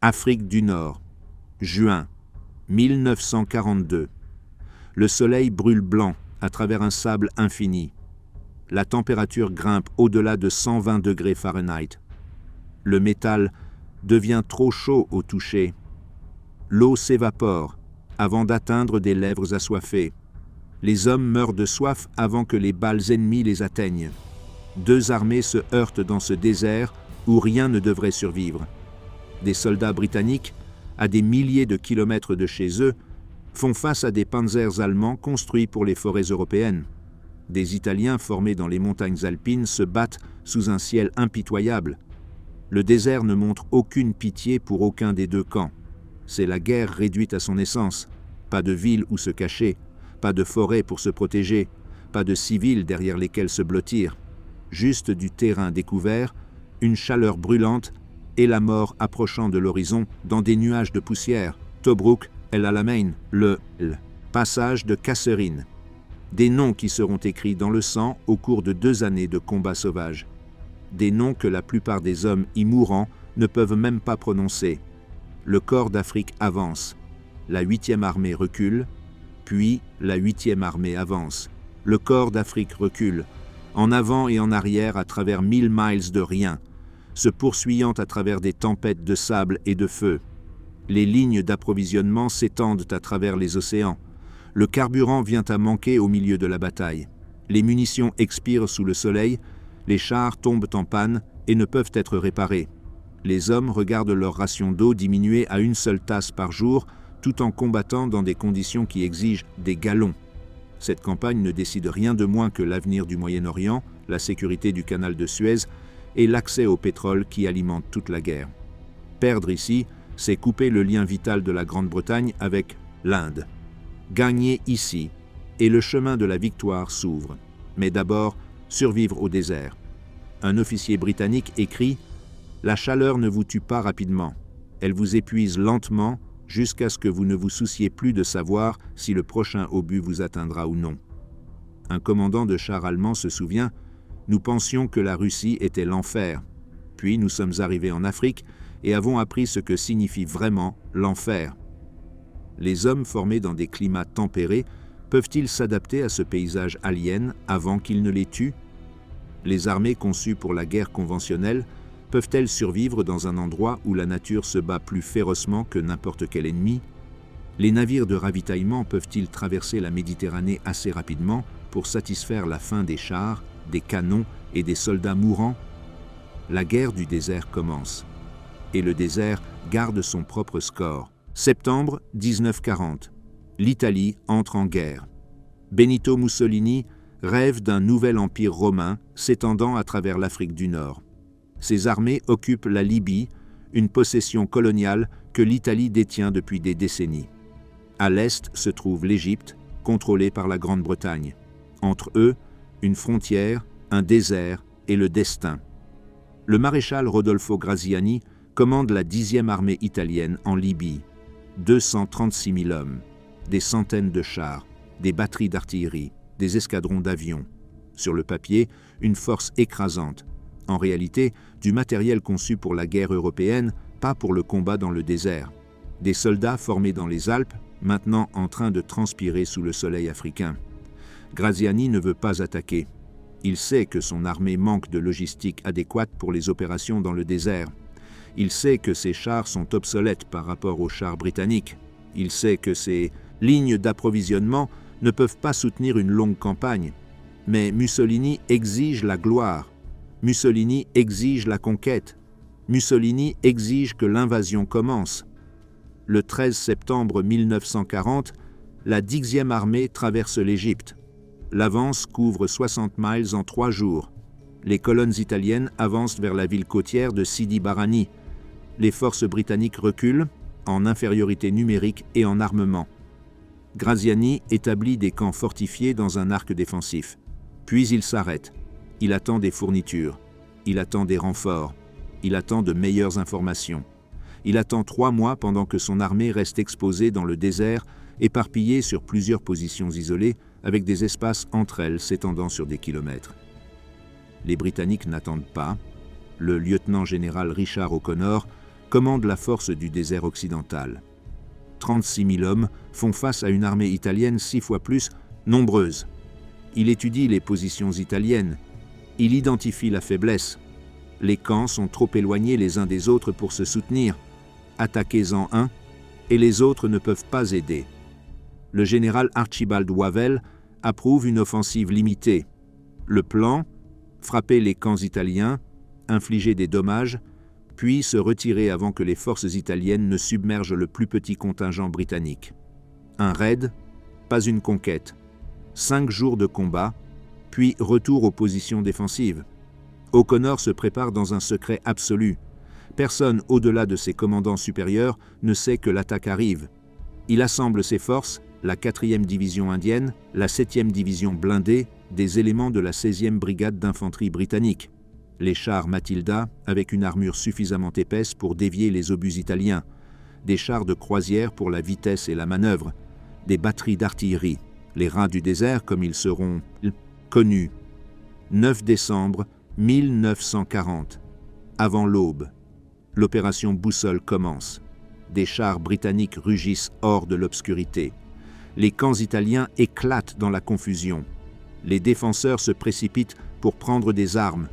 Afrique du Nord, juin 1942. Le soleil brûle blanc à travers un sable infini. La température grimpe au-delà de 120 degrés Fahrenheit. Le métal devient trop chaud au toucher. L'eau s'évapore avant d'atteindre des lèvres assoiffées. Les hommes meurent de soif avant que les balles ennemies les atteignent. Deux armées se heurtent dans ce désert où rien ne devrait survivre. Des soldats britanniques, à des milliers de kilomètres de chez eux, font face à des panzers allemands construits pour les forêts européennes. Des Italiens formés dans les montagnes alpines se battent sous un ciel impitoyable. Le désert ne montre aucune pitié pour aucun des deux camps. C'est la guerre réduite à son essence. Pas de ville où se cacher, pas de forêt pour se protéger, pas de civils derrière lesquels se blottir. Juste du terrain découvert, une chaleur brûlante et la mort approchant de l'horizon dans des nuages de poussière. Tobrouk, El Alamein, le passage de Kasserine. Des noms qui seront écrits dans le sang au cours de 2 années de combats sauvages. Des noms que la plupart des hommes y mourant ne peuvent même pas prononcer. Le corps d'Afrique avance. La 8e armée recule, puis la 8e armée avance. Le corps d'Afrique recule, en avant et en arrière à travers 1000 miles de rien, se poursuivant à travers des tempêtes de sable et de feu. Les lignes d'approvisionnement s'étendent à travers les océans. Le carburant vient à manquer au milieu de la bataille. Les munitions expirent sous le soleil, les chars tombent en panne et ne peuvent être réparés. Les hommes regardent leur ration d'eau diminuer à 1 seule tasse par jour, tout en combattant dans des conditions qui exigent des gallons. Cette campagne ne décide rien de moins que l'avenir du Moyen-Orient, la sécurité du canal de Suez et l'accès au pétrole qui alimente toute la guerre. Perdre ici, c'est couper le lien vital de la Grande-Bretagne avec l'Inde. Gagner ici, et le chemin de la victoire s'ouvre. Mais d'abord, survivre au désert. Un officier britannique écrit « La chaleur ne vous tue pas rapidement. Elle vous épuise lentement jusqu'à ce que vous ne vous souciez plus de savoir si le prochain obus vous atteindra ou non. » Un commandant de chars allemand se souvient « Nous pensions que la Russie était l'enfer. Puis nous sommes arrivés en Afrique et avons appris ce que signifie vraiment l'enfer. » Les hommes formés dans des climats tempérés peuvent-ils s'adapter à ce paysage alien avant qu'il ne les tue? Les armées conçues pour la guerre conventionnelle peuvent-elles survivre dans un endroit où la nature se bat plus férocement que n'importe quel ennemi? Les navires de ravitaillement peuvent-ils traverser la Méditerranée assez rapidement pour satisfaire la faim des chars, des canons et des soldats mourants? La guerre du désert commence. Et le désert garde son propre score. Septembre 1940. L'Italie entre en guerre. Benito Mussolini rêve d'un nouvel empire romain s'étendant à travers l'Afrique du Nord. Ses armées occupent la Libye, une possession coloniale que l'Italie détient depuis des décennies. À l'est se trouve l'Égypte, contrôlée par la Grande-Bretagne. Entre eux, une frontière, un désert et le destin. Le maréchal Rodolfo Graziani commande la 10e armée italienne en Libye. 236 000 hommes, des centaines de chars, des batteries d'artillerie, des escadrons d'avions. Sur le papier, une force écrasante. En réalité, du matériel conçu pour la guerre européenne, pas pour le combat dans le désert. Des soldats formés dans les Alpes, maintenant en train de transpirer sous le soleil africain. Graziani ne veut pas attaquer. Il sait que son armée manque de logistique adéquate pour les opérations dans le désert. Il sait que ses chars sont obsolètes par rapport aux chars britanniques. Il sait que ses lignes d'approvisionnement ne peuvent pas soutenir une longue campagne. Mais Mussolini exige la gloire. Mussolini exige la conquête. Mussolini exige que l'invasion commence. Le 13 septembre 1940, la 10e armée traverse l'Égypte. L'avance couvre 60 miles en 3 jours. Les colonnes italiennes avancent vers la ville côtière de Sidi Barrani. Les forces britanniques reculent, en infériorité numérique et en armement. Graziani établit des camps fortifiés dans un arc défensif. Puis il s'arrête. Il attend des fournitures. Il attend des renforts. Il attend de meilleures informations. Il attend 3 mois pendant que son armée reste exposée dans le désert, éparpillée sur plusieurs positions isolées, avec des espaces entre elles s'étendant sur des kilomètres. Les Britanniques n'attendent pas. Le lieutenant-général Richard O'Connor commande la force du désert occidental. 36 000 hommes font face à une armée italienne 6 fois plus nombreuse. Il étudie les positions italiennes. Il identifie la faiblesse. Les camps sont trop éloignés les uns des autres pour se soutenir. Attaquez-en un, et les autres ne peuvent pas aider. Le général Archibald Wavell approuve une offensive limitée. Le plan, frapper les camps italiens, infliger des dommages, puis se retirer avant que les forces italiennes ne submergent le plus petit contingent britannique. Un raid, pas une conquête. 5 jours de combat, puis retour aux positions défensives. O'Connor se prépare dans un secret absolu. Personne au-delà de ses commandants supérieurs ne sait que l'attaque arrive. Il assemble ses forces, la 4e division indienne, la 7e division blindée, des éléments de la 16e brigade d'infanterie britannique. Les chars Matilda avec une armure suffisamment épaisse pour dévier les obus italiens, des chars de croisière pour la vitesse et la manœuvre, des batteries d'artillerie, les rats du désert comme ils seront connus. 9 décembre 1940, avant l'aube. L'opération Boussole commence. Des chars britanniques rugissent hors de l'obscurité. Les camps italiens éclatent dans la confusion. Les défenseurs se précipitent pour prendre des armes.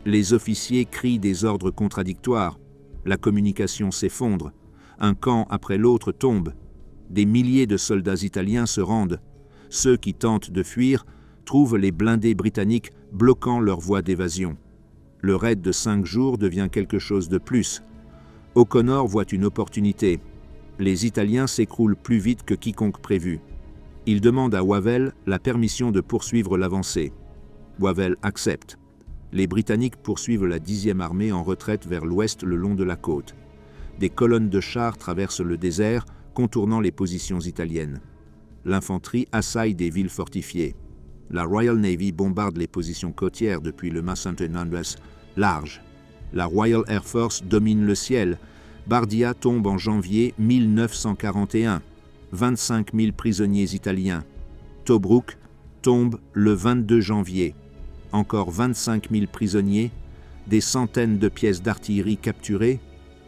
Les officiers crient des ordres contradictoires. La communication s'effondre. Un camp après l'autre tombe. Des milliers de soldats italiens se rendent. Ceux qui tentent de fuir trouvent les blindés britanniques bloquant leur voie d'évasion. Le raid de 5 jours devient quelque chose de plus. O'Connor voit une opportunité. Les Italiens s'écroulent plus vite que quiconque prévu. Il demande à Wavell la permission de poursuivre l'avancée. Wavell accepte. Les Britanniques poursuivent la 10e armée en retraite vers l'ouest le long de la côte. Des colonnes de chars traversent le désert, contournant les positions italiennes. L'infanterie assaille des villes fortifiées. La Royal Navy bombarde les positions côtières depuis le St. Andrews large. La Royal Air Force domine le ciel. Bardia tombe en janvier 1941. 25 000 prisonniers italiens. Tobruk tombe le 22 janvier. Encore 25 000 prisonniers, des centaines de pièces d'artillerie capturées,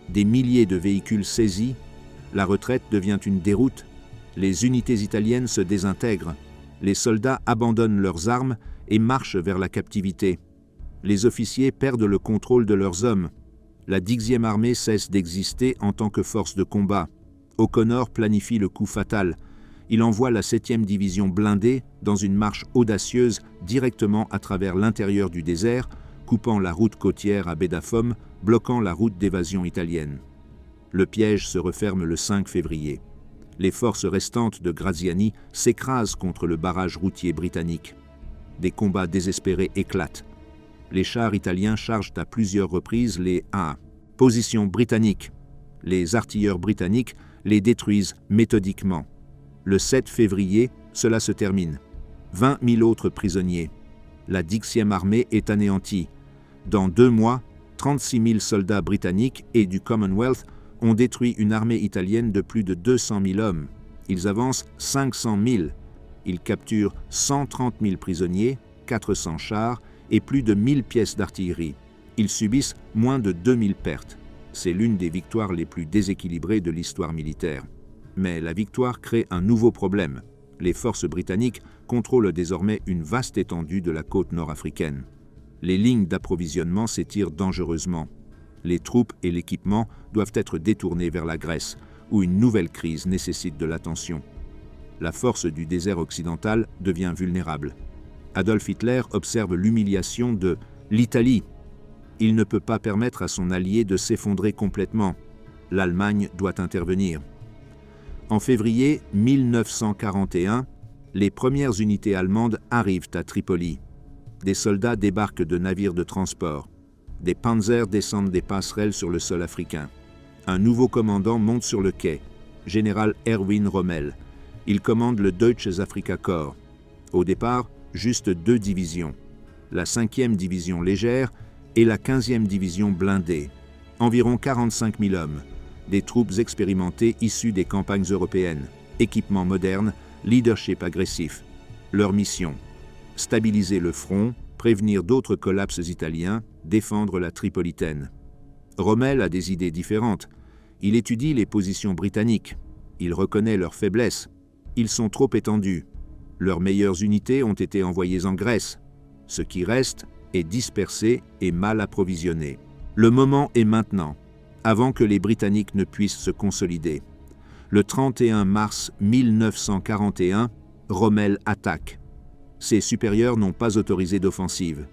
des milliers de véhicules saisis. La retraite devient une déroute. Les unités italiennes se désintègrent. Les soldats abandonnent leurs armes et marchent vers la captivité. Les officiers perdent le contrôle de leurs hommes. La 10e armée cesse d'exister en tant que force de combat. O'Connor planifie le coup fatal. Il envoie la 7e division blindée dans une marche audacieuse directement à travers l'intérieur du désert, coupant la route côtière à Bedafom, bloquant la route d'évasion italienne. Le piège se referme le 5 février. Les forces restantes de Graziani s'écrasent contre le barrage routier britannique. Des combats désespérés éclatent. Les chars italiens chargent à plusieurs reprises les positions britanniques. Les artilleurs britanniques les détruisent méthodiquement. Le 7 février, cela se termine. 20 000 autres prisonniers. La 10e armée est anéantie. Dans 2 mois, 36 000 soldats britanniques et du Commonwealth ont détruit une armée italienne de plus de 200 000 hommes. Ils avancent 500 000. Ils capturent 130 000 prisonniers, 400 chars et plus de 1000 pièces d'artillerie. Ils subissent moins de 2000 pertes. C'est l'une des victoires les plus déséquilibrées de l'histoire militaire. Mais la victoire crée un nouveau problème. Les forces britanniques contrôlent désormais une vaste étendue de la côte nord-africaine. Les lignes d'approvisionnement s'étirent dangereusement. Les troupes et l'équipement doivent être détournés vers la Grèce, où une nouvelle crise nécessite de l'attention. La force du désert occidental devient vulnérable. Adolf Hitler observe l'humiliation de l'Italie. Il ne peut pas permettre à son allié de s'effondrer complètement. L'Allemagne doit intervenir. En février 1941, les premières unités allemandes arrivent à Tripoli. Des soldats débarquent de navires de transport. Des panzers descendent des passerelles sur le sol africain. Un nouveau commandant monte sur le quai, général Erwin Rommel. Il commande le Deutsches Afrikakorps. Au départ, juste 2 divisions. La 5e division légère et la 15e division blindée. Environ 45 000 hommes. Des troupes expérimentées issues des campagnes européennes. Équipement moderne, leadership agressif. Leur mission: stabiliser le front, prévenir d'autres collapses italiens, défendre la Tripolitaine. Rommel a des idées différentes. Il étudie les positions britanniques. Il reconnaît leurs faiblesses. Ils sont trop étendus. Leurs meilleures unités ont été envoyées en Grèce. Ce qui reste est dispersé et mal approvisionné. Le moment est maintenant, avant que les Britanniques ne puissent se consolider. Le 31 mars 1941, Rommel attaque. Ses supérieurs n'ont pas autorisé d'offensive.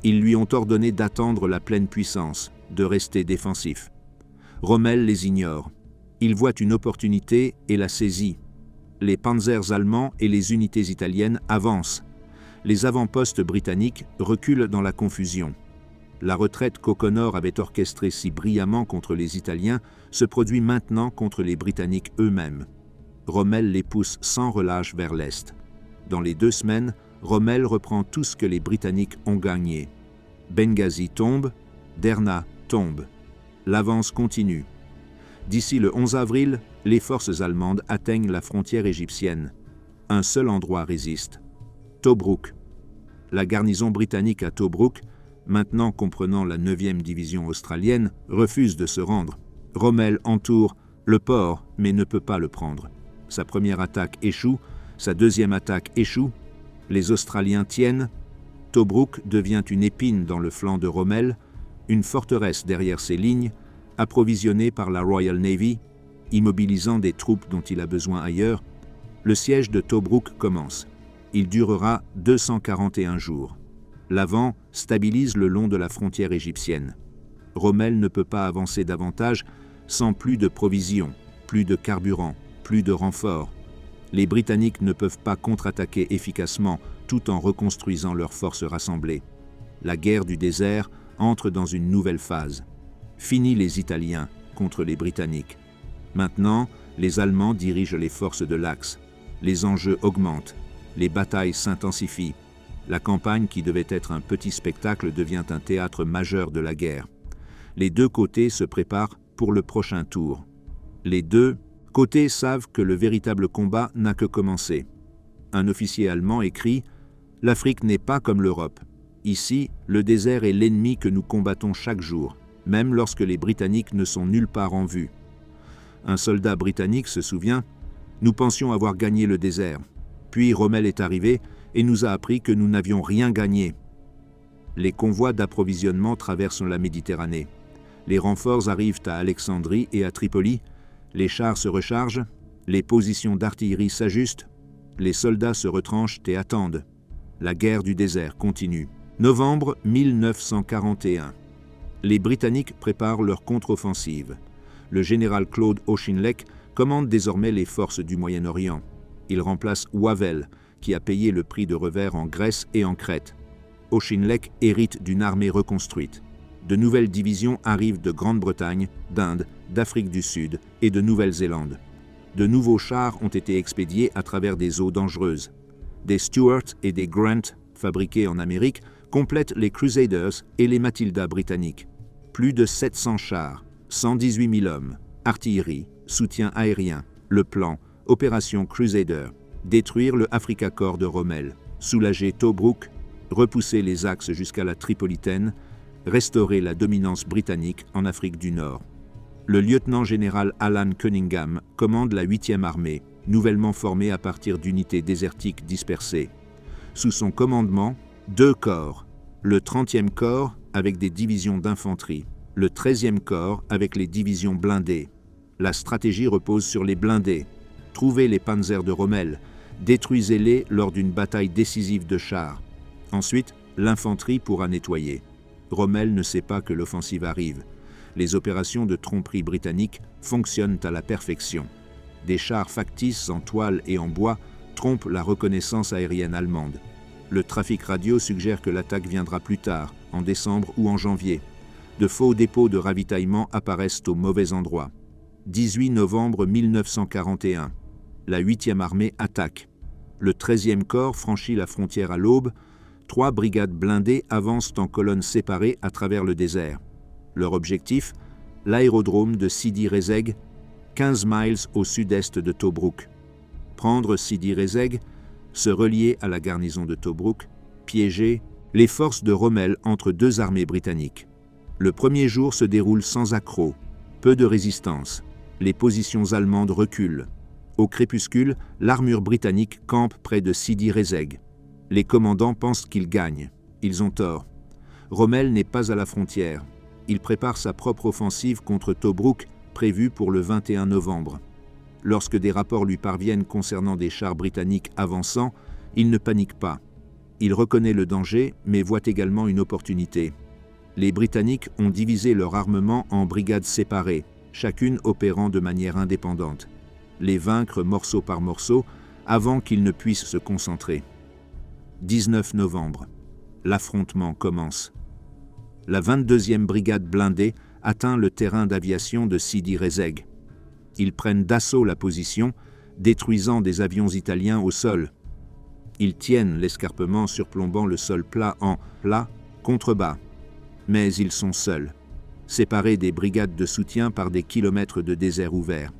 Ils lui ont ordonné d'attendre la pleine puissance, de rester défensif. Rommel les ignore. Il voit une opportunité et la saisit. Les panzers allemands et les unités italiennes avancent. Les avant-postes britanniques reculent dans la confusion. La retraite qu'O'Connor avait orchestrée si brillamment contre les Italiens se produit maintenant contre les Britanniques eux-mêmes. Rommel les pousse sans relâche vers l'Est. Dans les 2 semaines, Rommel reprend tout ce que les Britanniques ont gagné. Benghazi tombe, Derna tombe. L'avance continue. D'ici le 11 avril, les forces allemandes atteignent la frontière égyptienne. Un seul endroit résiste. Tobrouk. La garnison britannique à Tobrouk, maintenant comprenant la 9e division australienne, refuse de se rendre. Rommel entoure le port, mais ne peut pas le prendre. Sa première attaque échoue, sa deuxième attaque échoue. Les Australiens tiennent. Tobrouk devient une épine dans le flanc de Rommel, une forteresse derrière ses lignes, approvisionnée par la Royal Navy, immobilisant des troupes dont il a besoin ailleurs. Le siège de Tobrouk commence. Il durera 241 jours. L'avant stabilise le long de la frontière égyptienne. Rommel ne peut pas avancer davantage sans plus de provisions, plus de carburant, plus de renforts. Les Britanniques ne peuvent pas contre-attaquer efficacement tout en reconstruisant leurs forces rassemblées. La guerre du désert entre dans une nouvelle phase. Fini les Italiens contre les Britanniques. Maintenant, les Allemands dirigent les forces de l'Axe. Les enjeux augmentent. Les batailles s'intensifient. La campagne qui devait être un petit spectacle devient un théâtre majeur de la guerre. Les 2 côtés se préparent pour le prochain tour. Les 2 côtés savent que le véritable combat n'a que commencé. Un officier allemand écrit « L'Afrique n'est pas comme l'Europe. Ici, le désert est l'ennemi que nous combattons chaque jour, même lorsque les Britanniques ne sont nulle part en vue. » Un soldat britannique se souvient « Nous pensions avoir gagné le désert. Puis Rommel est arrivé et nous a appris que nous n'avions rien gagné. » Les convois d'approvisionnement traversent la Méditerranée. Les renforts arrivent à Alexandrie et à Tripoli. Les chars se rechargent, les positions d'artillerie s'ajustent, les soldats se retranchent et attendent. La guerre du désert continue. Novembre 1941. Les Britanniques préparent leur contre-offensive. Le général Claude Auchinleck commande désormais les forces du Moyen-Orient. Il remplace Wavell, qui a payé le prix de revers en Grèce et en Crète. Auchinleck hérite d'une armée reconstruite. De nouvelles divisions arrivent de Grande-Bretagne, d'Inde, d'Afrique du Sud et de Nouvelle-Zélande. De nouveaux chars ont été expédiés à travers des eaux dangereuses. Des Stuart et des Grant, fabriqués en Amérique, complètent les Crusaders et les Matilda britanniques. Plus de 700 chars, 118 000 hommes, artillerie, soutien aérien, le plan, opération Crusader, détruire le Afrika Korps de Rommel, soulager Tobrouk, repousser les axes jusqu'à la Tripolitaine, restaurer la dominance britannique en Afrique du Nord. Le lieutenant-général Alan Cunningham commande la 8e armée, nouvellement formée à partir d'unités désertiques dispersées. Sous son commandement, 2 corps, le 30e corps avec des divisions d'infanterie, le 13e corps avec les divisions blindées. La stratégie repose sur les blindés. Trouvez les panzers de Rommel, détruisez-les lors d'une bataille décisive de chars. Ensuite, l'infanterie pourra nettoyer. Rommel ne sait pas que l'offensive arrive. Les opérations de tromperie britanniques fonctionnent à la perfection. Des chars factices en toile et en bois trompent la reconnaissance aérienne allemande. Le trafic radio suggère que l'attaque viendra plus tard, en décembre ou en janvier. De faux dépôts de ravitaillement apparaissent au mauvais endroit. 18 novembre 1941. La 8e armée attaque. Le 13e corps franchit la frontière à l'aube. 3 brigades blindées avancent en colonnes séparées à travers le désert. Leur objectif, l'aérodrome de Sidi Rezeg, 15 miles au sud-est de Tobrouk. Prendre Sidi Rezeg, se relier à la garnison de Tobrouk, piéger les forces de Rommel entre 2 armées britanniques. Le premier jour se déroule sans accroc, peu de résistance. Les positions allemandes reculent. Au crépuscule, l'armure britannique campe près de Sidi Rezegh. Les commandants pensent qu'ils gagnent. Ils ont tort. Rommel n'est pas à la frontière. Il prépare sa propre offensive contre Tobrouk, prévue pour le 21 novembre. Lorsque des rapports lui parviennent concernant des chars britanniques avançant, il ne panique pas. Il reconnaît le danger, mais voit également une opportunité. Les Britanniques ont divisé leur armement en brigades séparées, chacune opérant de manière indépendante. Les vaincre morceau par morceau avant qu'ils ne puissent se concentrer. 19 novembre. L'affrontement commence. La 22e brigade blindée atteint le terrain d'aviation de Sidi Rezegh. Ils prennent d'assaut la position, détruisant des avions italiens au sol. Ils tiennent l'escarpement surplombant le sol plat en plat contre bas. Mais ils sont seuls, séparés des brigades de soutien par des kilomètres de désert ouvert.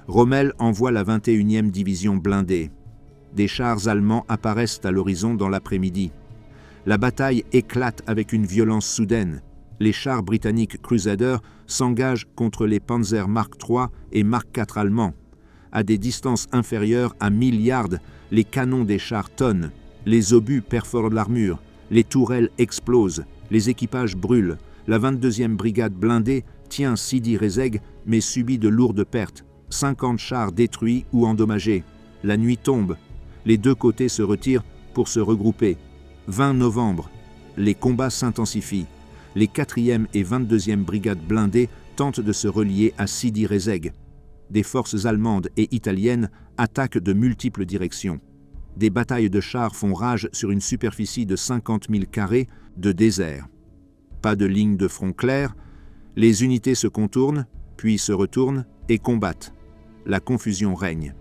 Rommel envoie la 21e division blindée. Des chars allemands apparaissent à l'horizon dans l'après-midi. La bataille éclate avec une violence soudaine. Les chars britanniques Crusader s'engagent contre les Panzer Mark III et Mark IV allemands. À des distances inférieures à 1000 yards, les canons des chars tonnent, les obus perforent l'armure, les tourelles explosent, les équipages brûlent. La 22e brigade blindée tient Sidi Rezegh mais subit de lourdes pertes, 50 chars détruits ou endommagés. La nuit tombe. Les deux côtés se retirent pour se regrouper. 20 novembre. Les combats s'intensifient. Les 4e et 22e brigades blindées tentent de se relier à Sidi Rezegh. Des forces allemandes et italiennes attaquent de multiples directions. Des batailles de chars font rage sur une superficie de 50 000 carrés de désert. Pas de ligne de front claire, les unités se contournent, puis se retournent et combattent. La confusion règne.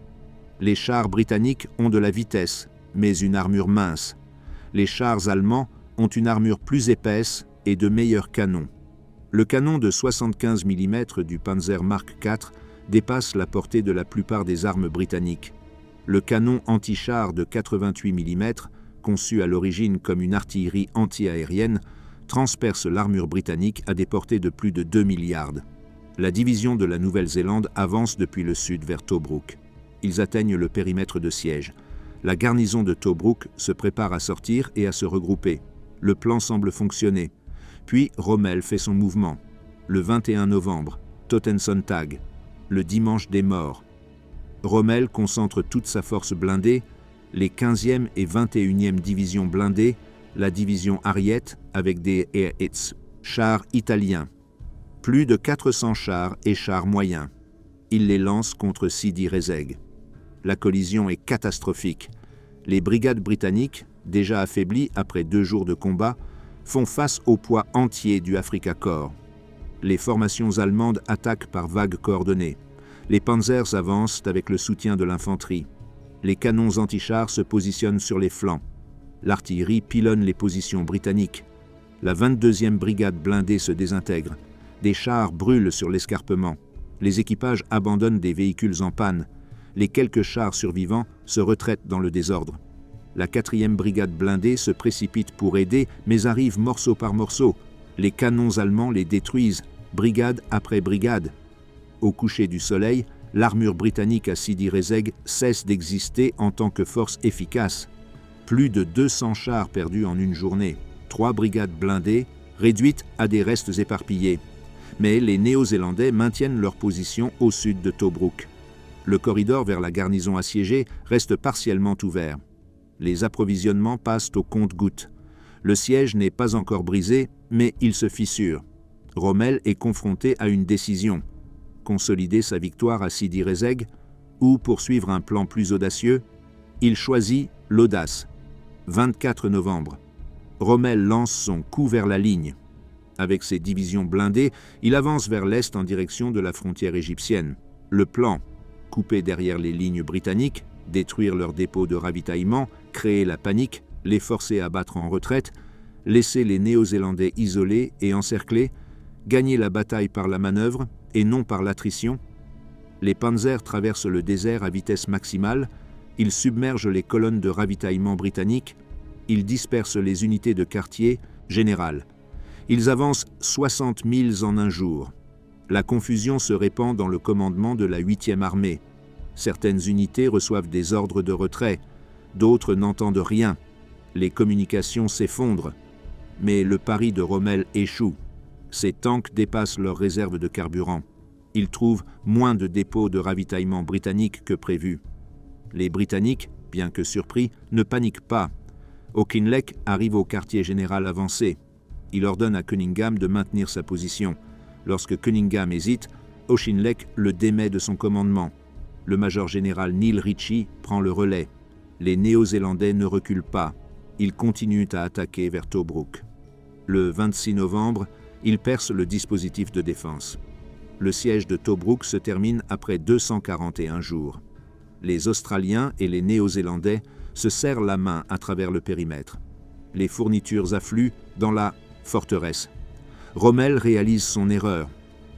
Les chars britanniques ont de la vitesse, mais une armure mince. Les chars allemands ont une armure plus épaisse et de meilleurs canons. Le canon de 75 mm du Panzer Mark IV dépasse la portée de la plupart des armes britanniques. Le canon anti-char de 88 mm, conçu à l'origine comme une artillerie anti-aérienne, transperce l'armure britannique à des portées de plus de 2 milliards. La division de la Nouvelle-Zélande avance depuis le sud vers Tobrouk. Ils atteignent le périmètre de siège. La garnison de Tobrouk se prépare à sortir et à se regrouper. Le plan semble fonctionner. Puis Rommel fait son mouvement. Le 21 novembre, Totensonntag, le dimanche des morts. Rommel concentre toute sa force blindée, les 15e et 21e divisions blindées, la division Ariete avec des Air-Hits, chars italiens. Plus de 400 chars et chars moyens. Il les lance contre Sidi Rezegh. La collision est catastrophique. Les brigades britanniques, déjà affaiblies après 2 jours de combat, font face au poids entier du Afrika Korps. Les formations allemandes attaquent par vagues coordonnées. Les panzers avancent avec le soutien de l'infanterie. Les canons antichars se positionnent sur les flancs. L'artillerie pilonne les positions britanniques. La 22e brigade blindée se désintègre. Des chars brûlent sur l'escarpement. Les équipages abandonnent des véhicules en panne. Les quelques chars survivants se retraitent dans le désordre. La 4e brigade blindée se précipite pour aider, mais arrive morceau par morceau. Les canons allemands les détruisent, brigade après brigade. Au coucher du soleil, l'armure britannique à Sidi Rezegh cesse d'exister en tant que force efficace. Plus de 200 chars perdus en une journée, 3 brigades blindées, réduites à des restes éparpillés. Mais les Néo-Zélandais maintiennent leur position au sud de Tobrouk. Le corridor vers la garnison assiégée reste partiellement ouvert. Les approvisionnements passent au compte-gouttes. Le siège n'est pas encore brisé, mais il se fissure. Rommel est confronté à une décision. Consolider sa victoire à Sidi Rezegh ou poursuivre un plan plus audacieux? Il choisit l'audace. 24 novembre. Rommel lance son coup vers la ligne. Avec ses divisions blindées, il avance vers l'est en direction de la frontière égyptienne. Le plan, couper derrière les lignes britanniques, détruire leurs dépôts de ravitaillement, créer la panique, les forcer à battre en retraite, laisser les Néo-Zélandais isolés et encerclés, gagner la bataille par la manœuvre et non par l'attrition. Les panzers traversent le désert à vitesse maximale, ils submergent les colonnes de ravitaillement britanniques, ils dispersent les unités de quartier, général. Ils avancent 60 milles en un jour. La confusion se répand dans le commandement de la 8e armée. Certaines unités reçoivent des ordres de retrait, d'autres n'entendent rien. Les communications s'effondrent. Mais le pari de Rommel échoue. Ses tanks dépassent leurs réserves de carburant. Ils trouvent moins de dépôts de ravitaillement britanniques que prévu. Les Britanniques, bien que surpris, ne paniquent pas. Auchinleck arrive au quartier général avancé. Il ordonne à Cunningham de maintenir sa position. Lorsque Cunningham hésite, Auchinleck le démet de son commandement. Le major général Neil Ritchie prend le relais. Les Néo-Zélandais ne reculent pas. Ils continuent à attaquer vers Tobruk. Le 26 novembre, ils percent le dispositif de défense. Le siège de Tobruk se termine après 241 jours. Les Australiens et les Néo-Zélandais se serrent la main à travers le périmètre. Les fournitures affluent dans la forteresse. Rommel réalise son erreur.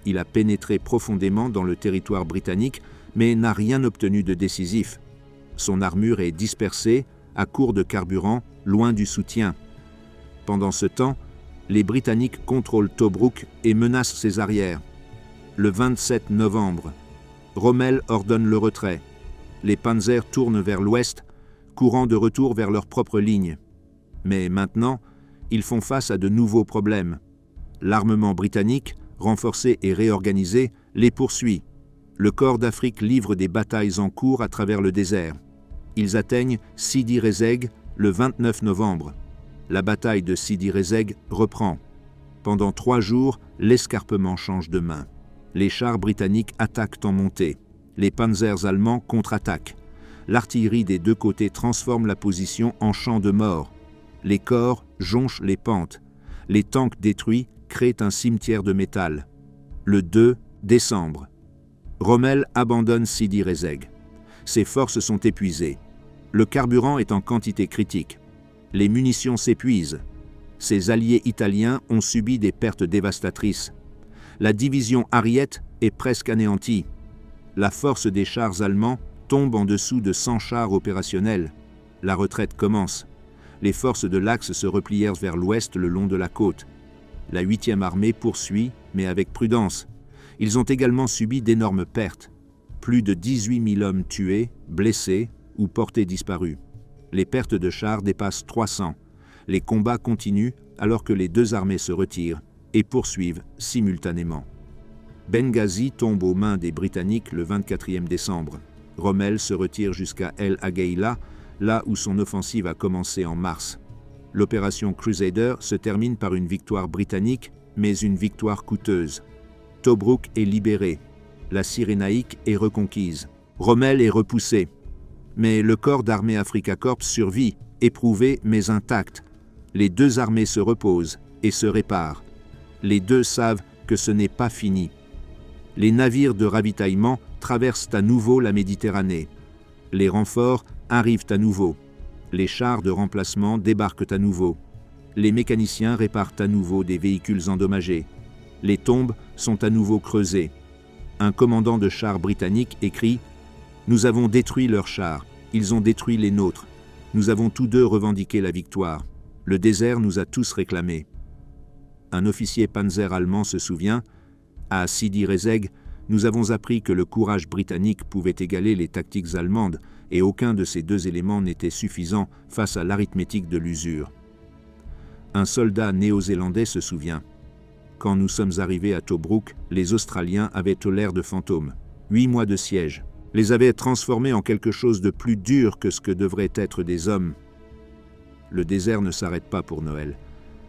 Il a pénétré profondément dans le territoire britannique, mais n'a rien obtenu de décisif. Son armure est dispersée, à court de carburant, loin du soutien. Pendant ce temps, les Britanniques contrôlent Tobruk et menacent ses arrières. Le 27 novembre, Rommel ordonne le retrait. Les panzers tournent vers l'ouest, courant de retour vers leur propre ligne. Mais maintenant, ils font face à de nouveaux problèmes. L'armement britannique, renforcé et réorganisé, les poursuit. Le corps d'Afrique livre des batailles en cours à travers le désert. Ils atteignent Sidi Rezegh le 29 novembre. La bataille de Sidi Rezegh reprend. Pendant 3 jours, l'escarpement change de main. Les chars britanniques attaquent en montée. Les panzers allemands contre-attaquent. L'artillerie des deux côtés transforme la position en champ de mort. Les corps jonchent les pentes. Les tanks détruits créent un cimetière de métal. Le 2 décembre. Rommel abandonne Sidi Rezegh. Ses forces sont épuisées. Le carburant est en quantité critique. Les munitions s'épuisent. Ses alliés italiens ont subi des pertes dévastatrices. La division Ariete est presque anéantie. La force des chars allemands tombe en dessous de 100 chars opérationnels. La retraite commence. Les forces de l'Axe se replièrent vers l'ouest le long de la côte. La 8e armée poursuit, mais avec prudence. Ils ont également subi d'énormes pertes. Plus de 18 000 hommes tués, blessés ou portés disparus. Les pertes de chars dépassent 300. Les combats continuent alors que les deux armées se retirent et poursuivent simultanément. Benghazi tombe aux mains des Britanniques le 24e décembre. Rommel se retire jusqu'à El Agheila, là où son offensive a commencé en mars. L'opération Crusader se termine par une victoire britannique, mais une victoire coûteuse. Tobruk est libéré. La Cyrénaïque est reconquise. Rommel est repoussé. Mais le corps d'armée Afrika Korps survit, éprouvé mais intact. Les deux armées se reposent et se réparent. Les deux savent que ce n'est pas fini. Les navires de ravitaillement traversent à nouveau la Méditerranée. Les renforts arrivent à nouveau. Les chars de remplacement débarquent à nouveau. Les mécaniciens réparent à nouveau des véhicules endommagés. Les tombes sont à nouveau creusées. Un commandant de chars britannique écrit « Nous avons détruit leurs chars, ils ont détruit les nôtres. Nous avons tous deux revendiqué la victoire. Le désert nous a tous réclamés. » Un officier panzer allemand se souvient « À Sidi Rezegh, nous avons appris que le courage britannique pouvait égaler les tactiques allemandes et aucun de ces deux éléments n'était suffisant face à l'arithmétique de l'usure. » Un soldat néo-zélandais se souvient « Quand nous sommes arrivés à Tobruk, les Australiens avaient l'air de fantômes. 8 mois de siège les avaient transformés en quelque chose de plus dur que ce que devraient être des hommes. » Le désert ne s'arrête pas pour Noël.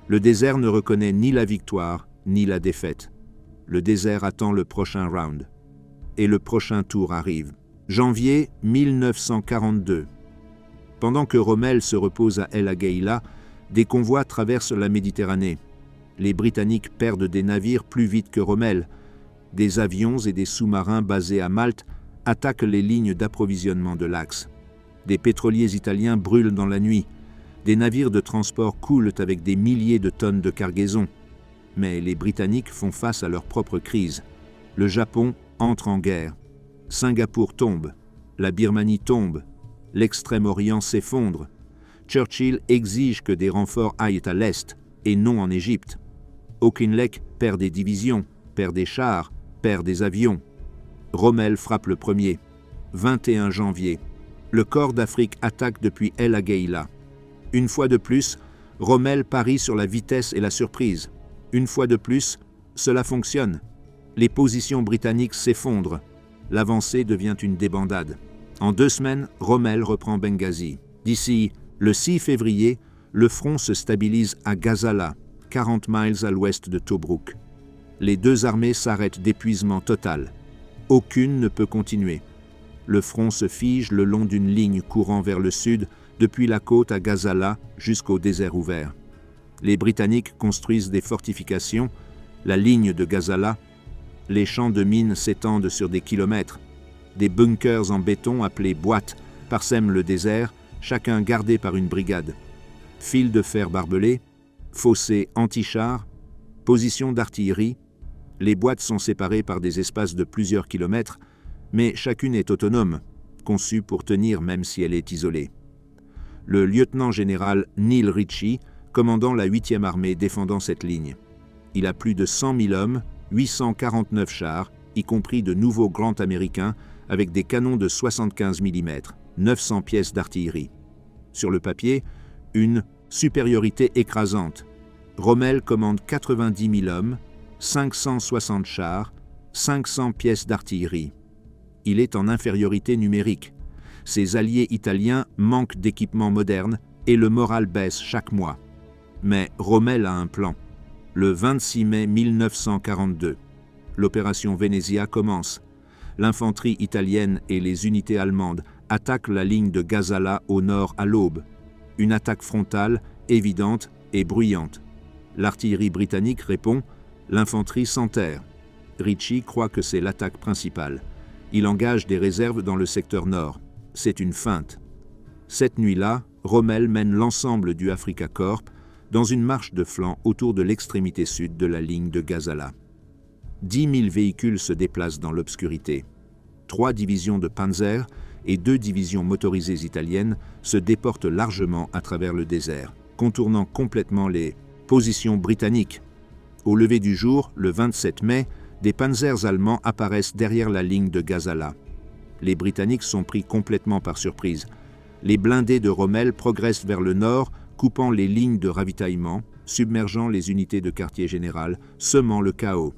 Le désert ne reconnaît ni la victoire, ni la défaite. Le désert attend le prochain round. Et le prochain tour arrive. Janvier 1942. Pendant que Rommel se repose à El Agheila, des convois traversent la Méditerranée. Les Britanniques perdent des navires plus vite que Rommel. Des avions et des sous-marins basés à Malte attaquent les lignes d'approvisionnement de l'Axe. Des pétroliers italiens brûlent dans la nuit. Des navires de transport coulent avec des milliers de tonnes de cargaison. Mais les Britanniques font face à leur propre crise. Le Japon entre en guerre. Singapour tombe. La Birmanie tombe. L'Extrême-Orient s'effondre. Churchill exige que des renforts aillent à l'Est et non en Égypte. Auchinleck perd des divisions, perd des chars, perd des avions. Rommel frappe le premier. 21 janvier. Le corps d'Afrique attaque depuis El Agheila. Une fois de plus, Rommel parie sur la vitesse et la surprise. Une fois de plus, cela fonctionne. Les positions britanniques s'effondrent. L'avancée devient une débandade. En 2 semaines, Rommel reprend Benghazi. D'ici le 6 février, le front se stabilise à Gazala, 40 miles à l'ouest de Tobrouk. Les 2 armées s'arrêtent d'épuisement total. Aucune ne peut continuer. Le front se fige le long d'une ligne courant vers le sud, depuis la côte à Gazala jusqu'au désert ouvert. Les Britanniques construisent des fortifications, la ligne de Gazala. Les champs de mines s'étendent sur des kilomètres. Des bunkers en béton appelés boîtes parsèment le désert, chacun gardé par une brigade. Fils de fer barbelés, fossés anti-chars, positions d'artillerie. Les boîtes sont séparées par des espaces de plusieurs kilomètres, mais chacune est autonome, conçue pour tenir même si elle est isolée. Le lieutenant-général Neil Ritchie, commandant la 8e armée défendant cette ligne. Il a plus de 100 000 hommes, 849 chars, y compris de nouveaux Grant américains, avec des canons de 75 mm, 900 pièces d'artillerie. Sur le papier, une supériorité écrasante. Rommel commande 90 000 hommes, 560 chars, 500 pièces d'artillerie. Il est en infériorité numérique. Ses alliés italiens manquent d'équipements modernes et le moral baisse chaque mois. Mais Rommel a un plan. Le 26 mai 1942, l'opération Venezia commence. L'infanterie italienne et les unités allemandes attaquent la ligne de Gazala au nord à l'aube. Une attaque frontale, évidente et bruyante. L'artillerie britannique répond, l'infanterie s'enterre. Ritchie croit que c'est l'attaque principale. Il engage des réserves dans le secteur nord. C'est une feinte. Cette nuit-là, Rommel mène l'ensemble du Afrika Korps dans une marche de flanc autour de l'extrémité sud de la ligne de Gazala. 10 000 véhicules se déplacent dans l'obscurité. 3 divisions de Panzer et 2 divisions motorisées italiennes se déportent largement à travers le désert, contournant complètement les positions britanniques. Au lever du jour, le 27 mai, des panzers allemands apparaissent derrière la ligne de Gazala. Les Britanniques sont pris complètement par surprise. Les blindés de Rommel progressent vers le nord, coupant les lignes de ravitaillement, submergeant les unités de quartier général, semant le chaos.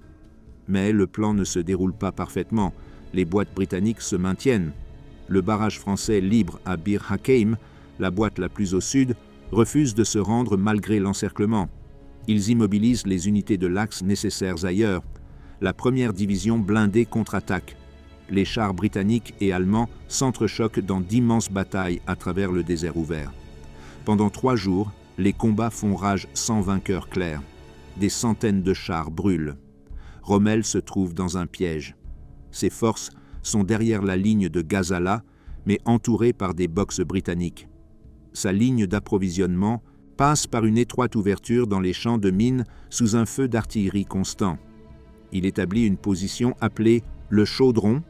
Mais le plan ne se déroule pas parfaitement. Les boîtes britanniques se maintiennent. Le barrage français libre à Bir Hakeim, la boîte la plus au sud, refuse de se rendre malgré l'encerclement. Ils immobilisent les unités de l'Axe nécessaires ailleurs. La première division blindée contre-attaque. Les chars britanniques et allemands s'entrechoquent dans d'immenses batailles à travers le désert ouvert. Pendant 3 jours, les combats font rage sans vainqueur clair. Des centaines de chars brûlent. Rommel se trouve dans un piège. Ses forces sont derrière la ligne de Gazala, mais entourées par des boxes britanniques. Sa ligne d'approvisionnement passe par une étroite ouverture dans les champs de mines sous un feu d'artillerie constant. Il établit une position appelée le chaudron,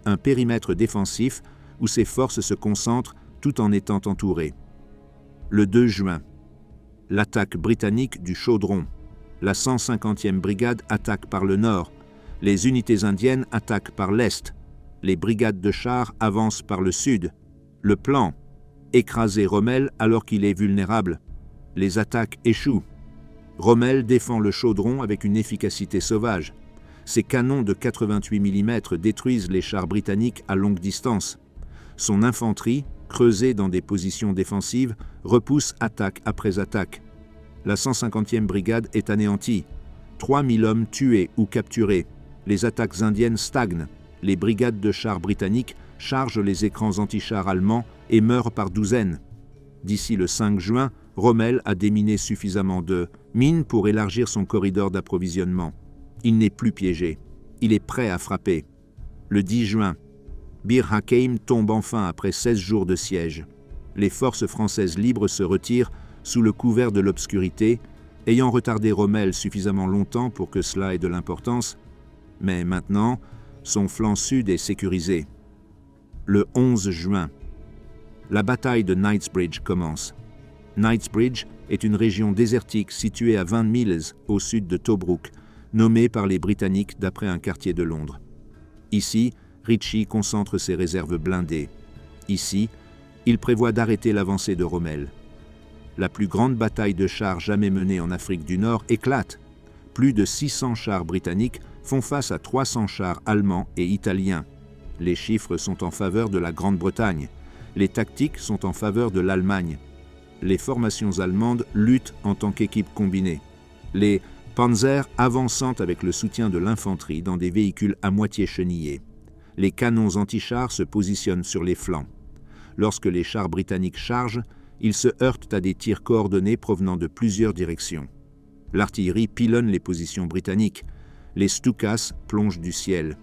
un périmètre défensif où ses forces se concentrent tout en étant entourées. Le 2 juin, l'attaque britannique du chaudron. La 150e brigade attaque par le nord. Les unités indiennes attaquent par l'est. Les brigades de chars avancent par le sud. Le plan, écraser Rommel alors qu'il est vulnérable. Les attaques échouent. Rommel défend le chaudron avec une efficacité sauvage. Ses canons de 88 mm détruisent les chars britanniques à longue distance. Son infanterie, creusée dans des positions défensives, repousse attaque après attaque. La 150e brigade est anéantie. 3000 hommes tués ou capturés. Les attaques indiennes stagnent. Les brigades de chars britanniques chargent les écrans anti-chars allemands et meurent par douzaines. D'ici le 5 juin, Rommel a déminé suffisamment de mines pour élargir son corridor d'approvisionnement. Il n'est plus piégé. Il est prêt à frapper. Le 10 juin, Bir Hakeim tombe enfin après 16 jours de siège. Les forces françaises libres se retirent sous le couvert de l'obscurité, ayant retardé Rommel suffisamment longtemps pour que cela ait de l'importance, mais maintenant, son flanc sud est sécurisé. Le 11 juin, la bataille de Knightsbridge commence. Knightsbridge est une région désertique située à 20 milles au sud de Tobrouk, nommée par les Britanniques d'après un quartier de Londres. Ici, Ritchie concentre ses réserves blindées. Ici, il prévoit d'arrêter l'avancée de Rommel. La plus grande bataille de chars jamais menée en Afrique du Nord éclate. Plus de 600 chars britanniques font face à 300 chars allemands et italiens. Les chiffres sont en faveur de la Grande-Bretagne. Les tactiques sont en faveur de l'Allemagne. Les formations allemandes luttent en tant qu'équipe combinée. Les Panzers avançant avec le soutien de l'infanterie dans des véhicules à moitié chenillés. Les canons anti-chars se positionnent sur les flancs. Lorsque les chars britanniques chargent, ils se heurtent à des tirs coordonnés provenant de plusieurs directions. L'artillerie pilonne les positions britanniques. Les Stukas plongent du ciel.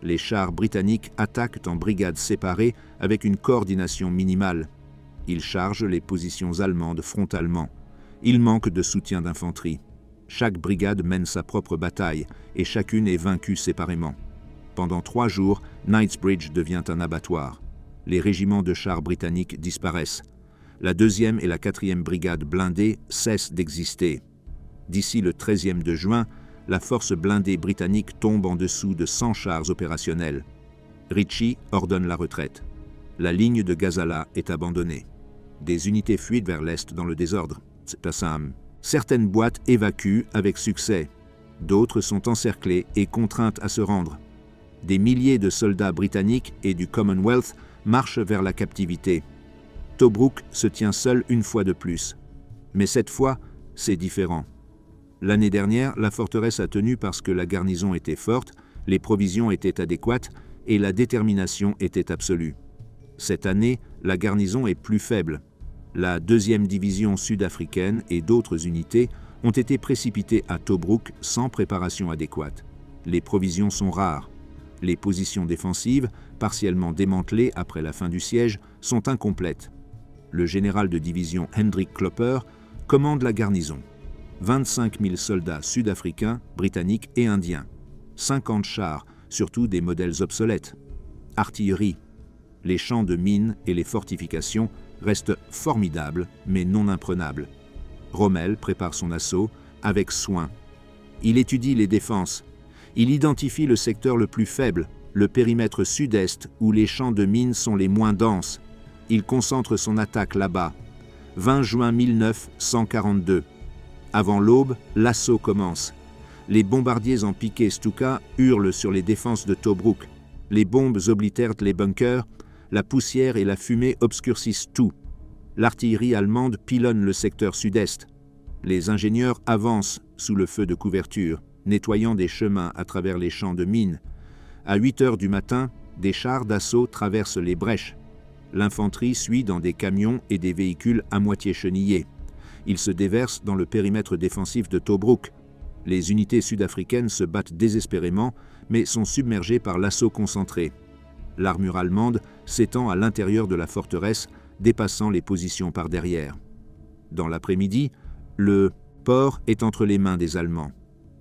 Les chars britanniques attaquent en brigades séparées avec une coordination minimale. Ils chargent les positions allemandes frontalement. Il manque de soutien d'infanterie. Chaque brigade mène sa propre bataille et chacune est vaincue séparément. Pendant 3 jours, Knightsbridge devient un abattoir. Les régiments de chars britanniques disparaissent. La 2e et la 4e brigade blindées cessent d'exister. D'ici le 13e de juin, la force blindée britannique tombe en dessous de 100 chars opérationnels. Ritchie ordonne la retraite. La ligne de Gazala est abandonnée. Des unités fuient vers l'est dans le désordre. Certaines boîtes évacuent avec succès. D'autres sont encerclées et contraintes à se rendre. Des milliers de soldats britanniques et du Commonwealth marchent vers la captivité. Tobrouk se tient seul une fois de plus. Mais cette fois, c'est différent. L'année dernière, la forteresse a tenu parce que la garnison était forte, les provisions étaient adéquates et la détermination était absolue. Cette année, la garnison est plus faible. La 2e division sud-africaine et d'autres unités ont été précipitées à Tobrouk sans préparation adéquate. Les provisions sont rares. Les positions défensives, partiellement démantelées après la fin du siège, sont incomplètes. Le général de division Hendrik Klopper commande la garnison. 25 000 soldats sud-africains, britanniques et indiens. 50 chars, surtout des modèles obsolètes. Artillerie. Les champs de mines et les fortifications restent formidables mais non imprenables. Rommel prépare son assaut avec soin. Il étudie les défenses. Il identifie le secteur le plus faible, le périmètre sud-est où les champs de mines sont les moins denses. Il concentre son attaque là-bas. 20 juin 1942. Avant l'aube, l'assaut commence. Les bombardiers en piqué Stuka hurlent sur les défenses de Tobrouk. Les bombes oblitèrent les bunkers. La poussière et la fumée obscurcissent tout. L'artillerie allemande pilonne le secteur sud-est. Les ingénieurs avancent sous le feu de couverture, nettoyant des chemins à travers les champs de mines. À 8 heures du matin, des chars d'assaut traversent les brèches. L'infanterie suit dans des camions et des véhicules à moitié chenillés. Ils se déversent dans le périmètre défensif de Tobrouk. Les unités sud-africaines se battent désespérément, mais sont submergées par l'assaut concentré. L'armure allemande s'étend à l'intérieur de la forteresse, dépassant les positions par derrière. Dans l'après-midi, le port est entre les mains des Allemands.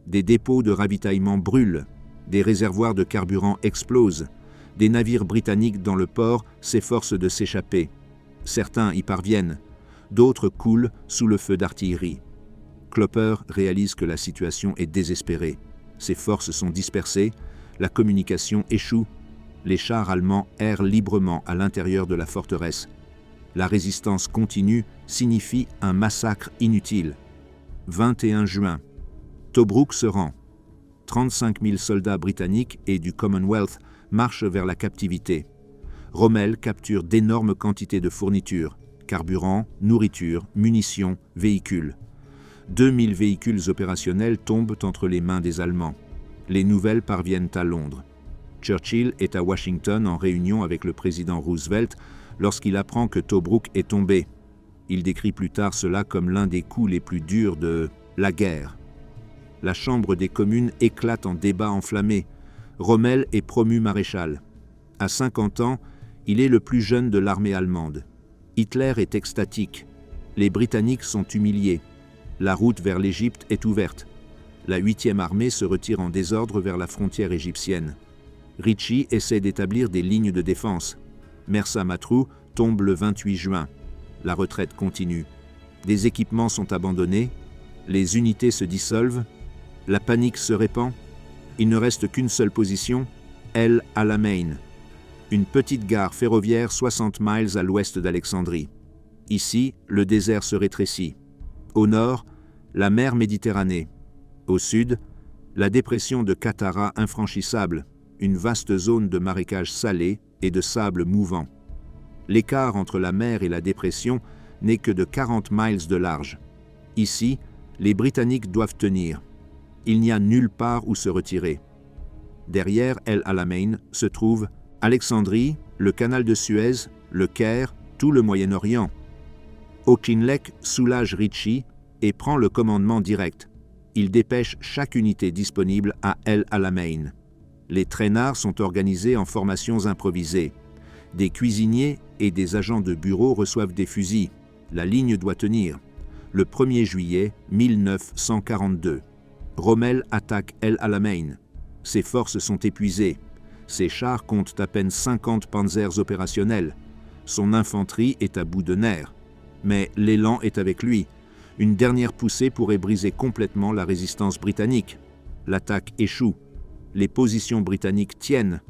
Des dépôts de ravitaillement brûlent, des réservoirs de carburant explosent, des navires britanniques dans le port s'efforcent de s'échapper. Certains y parviennent, d'autres coulent sous le feu d'artillerie. Klopper réalise que la situation est désespérée. Ses forces sont dispersées, la communication échoue. Les chars allemands errent librement à l'intérieur de la forteresse. La résistance continue signifie un massacre inutile. 21 juin. Tobrouk se rend. 35 000 soldats britanniques et du Commonwealth marchent vers la captivité. Rommel capture d'énormes quantités de fournitures, carburant, nourriture, munitions, véhicules. 2000 véhicules opérationnels tombent entre les mains des Allemands. Les nouvelles parviennent à Londres. Churchill est à Washington en réunion avec le président Roosevelt lorsqu'il apprend que Tobrouk est tombé. Il décrit plus tard cela comme l'un des coups les plus durs de la guerre. La Chambre des communes éclate en débats enflammés. Rommel est promu maréchal. À 50 ans, il est le plus jeune de l'armée allemande. Hitler est extatique. Les Britanniques sont humiliés. La route vers l'Égypte est ouverte. La 8e armée se retire en désordre vers la frontière égyptienne. Ritchie essaie d'établir des lignes de défense. Mersa Matruh tombe le 28 juin. La retraite continue. Des équipements sont abandonnés, les unités se dissolvent, la panique se répand. Il ne reste qu'une seule position, El Alamein, une petite gare ferroviaire 60 miles à l'ouest d'Alexandrie. Ici, le désert se rétrécit. Au nord, la mer Méditerranée. Au sud, la dépression de Qattara infranchissable, une vaste zone de marécages salés et de sable mouvant. L'écart entre la mer et la dépression n'est que de 40 miles de large. Ici, les Britanniques doivent tenir. Il n'y a nulle part où se retirer. Derrière El Alamein se trouvent Alexandrie, le canal de Suez, le Caire, tout le Moyen-Orient. Auchinleck soulage Ritchie et prend le commandement direct. Il dépêche chaque unité disponible à El Alamein. Les traînards sont organisés en formations improvisées. Des cuisiniers et des agents de bureau reçoivent des fusils. La ligne doit tenir. Le 1er juillet 1942. Rommel attaque El Alamein. Ses forces sont épuisées. Ses chars comptent à peine 50 panzers opérationnels. Son infanterie est à bout de nerfs. Mais l'élan est avec lui. Une dernière poussée pourrait briser complètement la résistance britannique. L'attaque échoue. Les positions britanniques tiennent.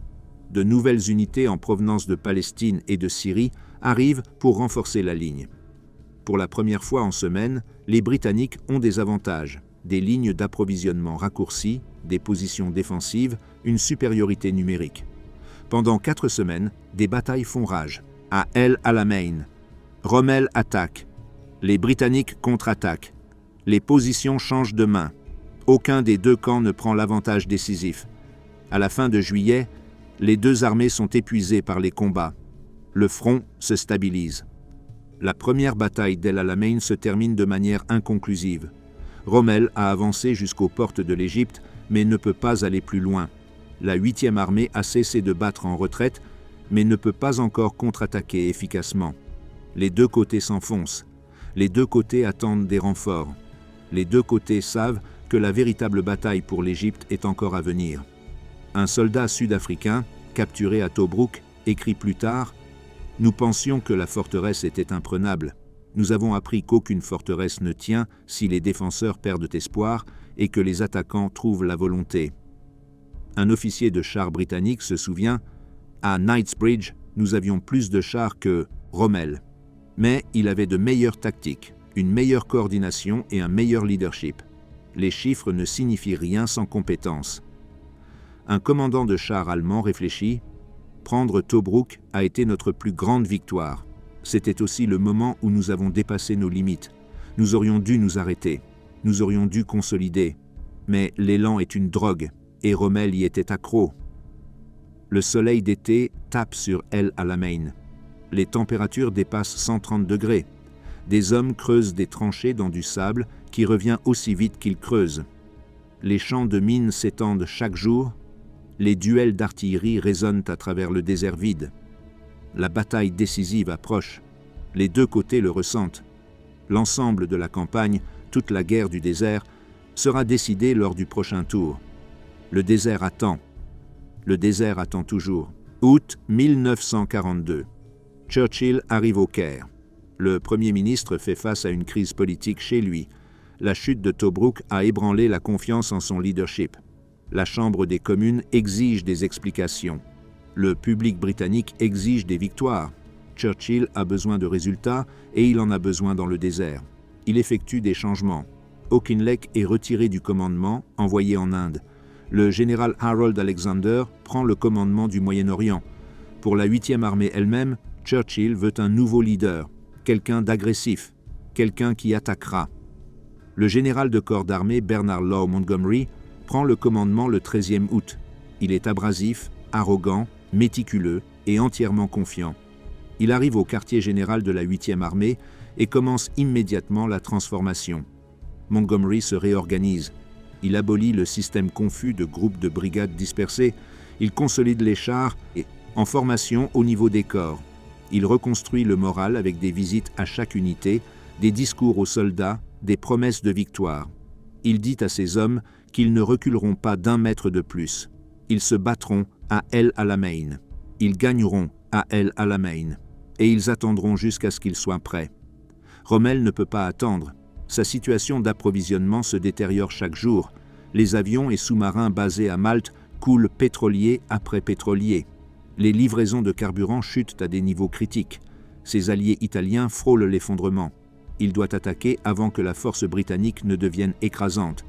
De nouvelles unités en provenance de Palestine et de Syrie arrivent pour renforcer la ligne. Pour la première fois en semaine, les Britanniques ont des avantages, des lignes d'approvisionnement raccourcies, des positions défensives, une supériorité numérique. Pendant 4 semaines, des batailles font rage. À El Alamein, Rommel attaque. Les Britanniques contre-attaquent. Les positions changent de main. Aucun des deux camps ne prend l'avantage décisif. À la fin de juillet, les deux armées sont épuisées par les combats. Le front se stabilise. La première bataille d'El Alamein se termine de manière inconclusive. Rommel a avancé jusqu'aux portes de l'Égypte, mais ne peut pas aller plus loin. La 8e armée a cessé de battre en retraite, mais ne peut pas encore contre-attaquer efficacement. Les deux côtés s'enfoncent. Les deux côtés attendent des renforts. Les deux côtés savent que la véritable bataille pour l'Égypte est encore à venir. Un soldat sud-africain, capturé à Tobrouk, écrit plus tard « Nous pensions que la forteresse était imprenable. Nous avons appris qu'aucune forteresse ne tient si les défenseurs perdent espoir et que les attaquants trouvent la volonté. » Un officier de chars britannique se souvient « À Knightsbridge, nous avions plus de chars que Rommel. Mais il avait de meilleures tactiques, une meilleure coordination et un meilleur leadership. Les chiffres ne signifient rien sans compétence. » Un commandant de chars allemand réfléchit « Prendre Tobrouk a été notre plus grande victoire. C'était aussi le moment où nous avons dépassé nos limites. Nous aurions dû nous arrêter. Nous aurions dû consolider. Mais l'élan est une drogue, et Rommel y était accro. » Le soleil d'été tape sur El Alamein. Les températures dépassent 130 degrés. Des hommes creusent des tranchées dans du sable qui revient aussi vite qu'ils creusent. Les champs de mines s'étendent chaque jour. Les duels d'artillerie résonnent à travers le désert vide. La bataille décisive approche. Les deux côtés le ressentent. L'ensemble de la campagne, toute la guerre du désert, sera décidée lors du prochain tour. Le désert attend. Le désert attend toujours. Août 1942. Churchill arrive au Caire. Le Premier ministre fait face à une crise politique chez lui. La chute de Tobrouk a ébranlé la confiance en son leadership. La Chambre des communes exige des explications. Le public britannique exige des victoires. Churchill a besoin de résultats et il en a besoin dans le désert. Il effectue des changements. Auchinleck est retiré du commandement, envoyé en Inde. Le général Harold Alexander prend le commandement du Moyen-Orient. Pour la 8e armée elle-même, Churchill veut un nouveau leader, quelqu'un d'agressif, quelqu'un qui attaquera. Le général de corps d'armée Bernard Law Montgomery prend le commandement le 13e août. Il est abrasif, arrogant, méticuleux et entièrement confiant. Il arrive au quartier général de la 8e armée et commence immédiatement la transformation. Montgomery se réorganise. Il abolit le système confus de groupes de brigades dispersées. Il consolide les chars en formation au niveau des corps. Il reconstruit le moral avec des visites à chaque unité, des discours aux soldats, des promesses de victoire. Il dit à ses hommes qu'ils ne reculeront pas d'1 mètre de plus. Ils se battront à El Alamein. Ils gagneront à El Alamein. Et ils attendront jusqu'à ce qu'ils soient prêts. Rommel ne peut pas attendre. Sa situation d'approvisionnement se détériore chaque jour. Les avions et sous-marins basés à Malte coulent pétrolier après pétrolier. Les livraisons de carburant chutent à des niveaux critiques. Ses alliés italiens frôlent l'effondrement. Il doit attaquer avant que la force britannique ne devienne écrasante.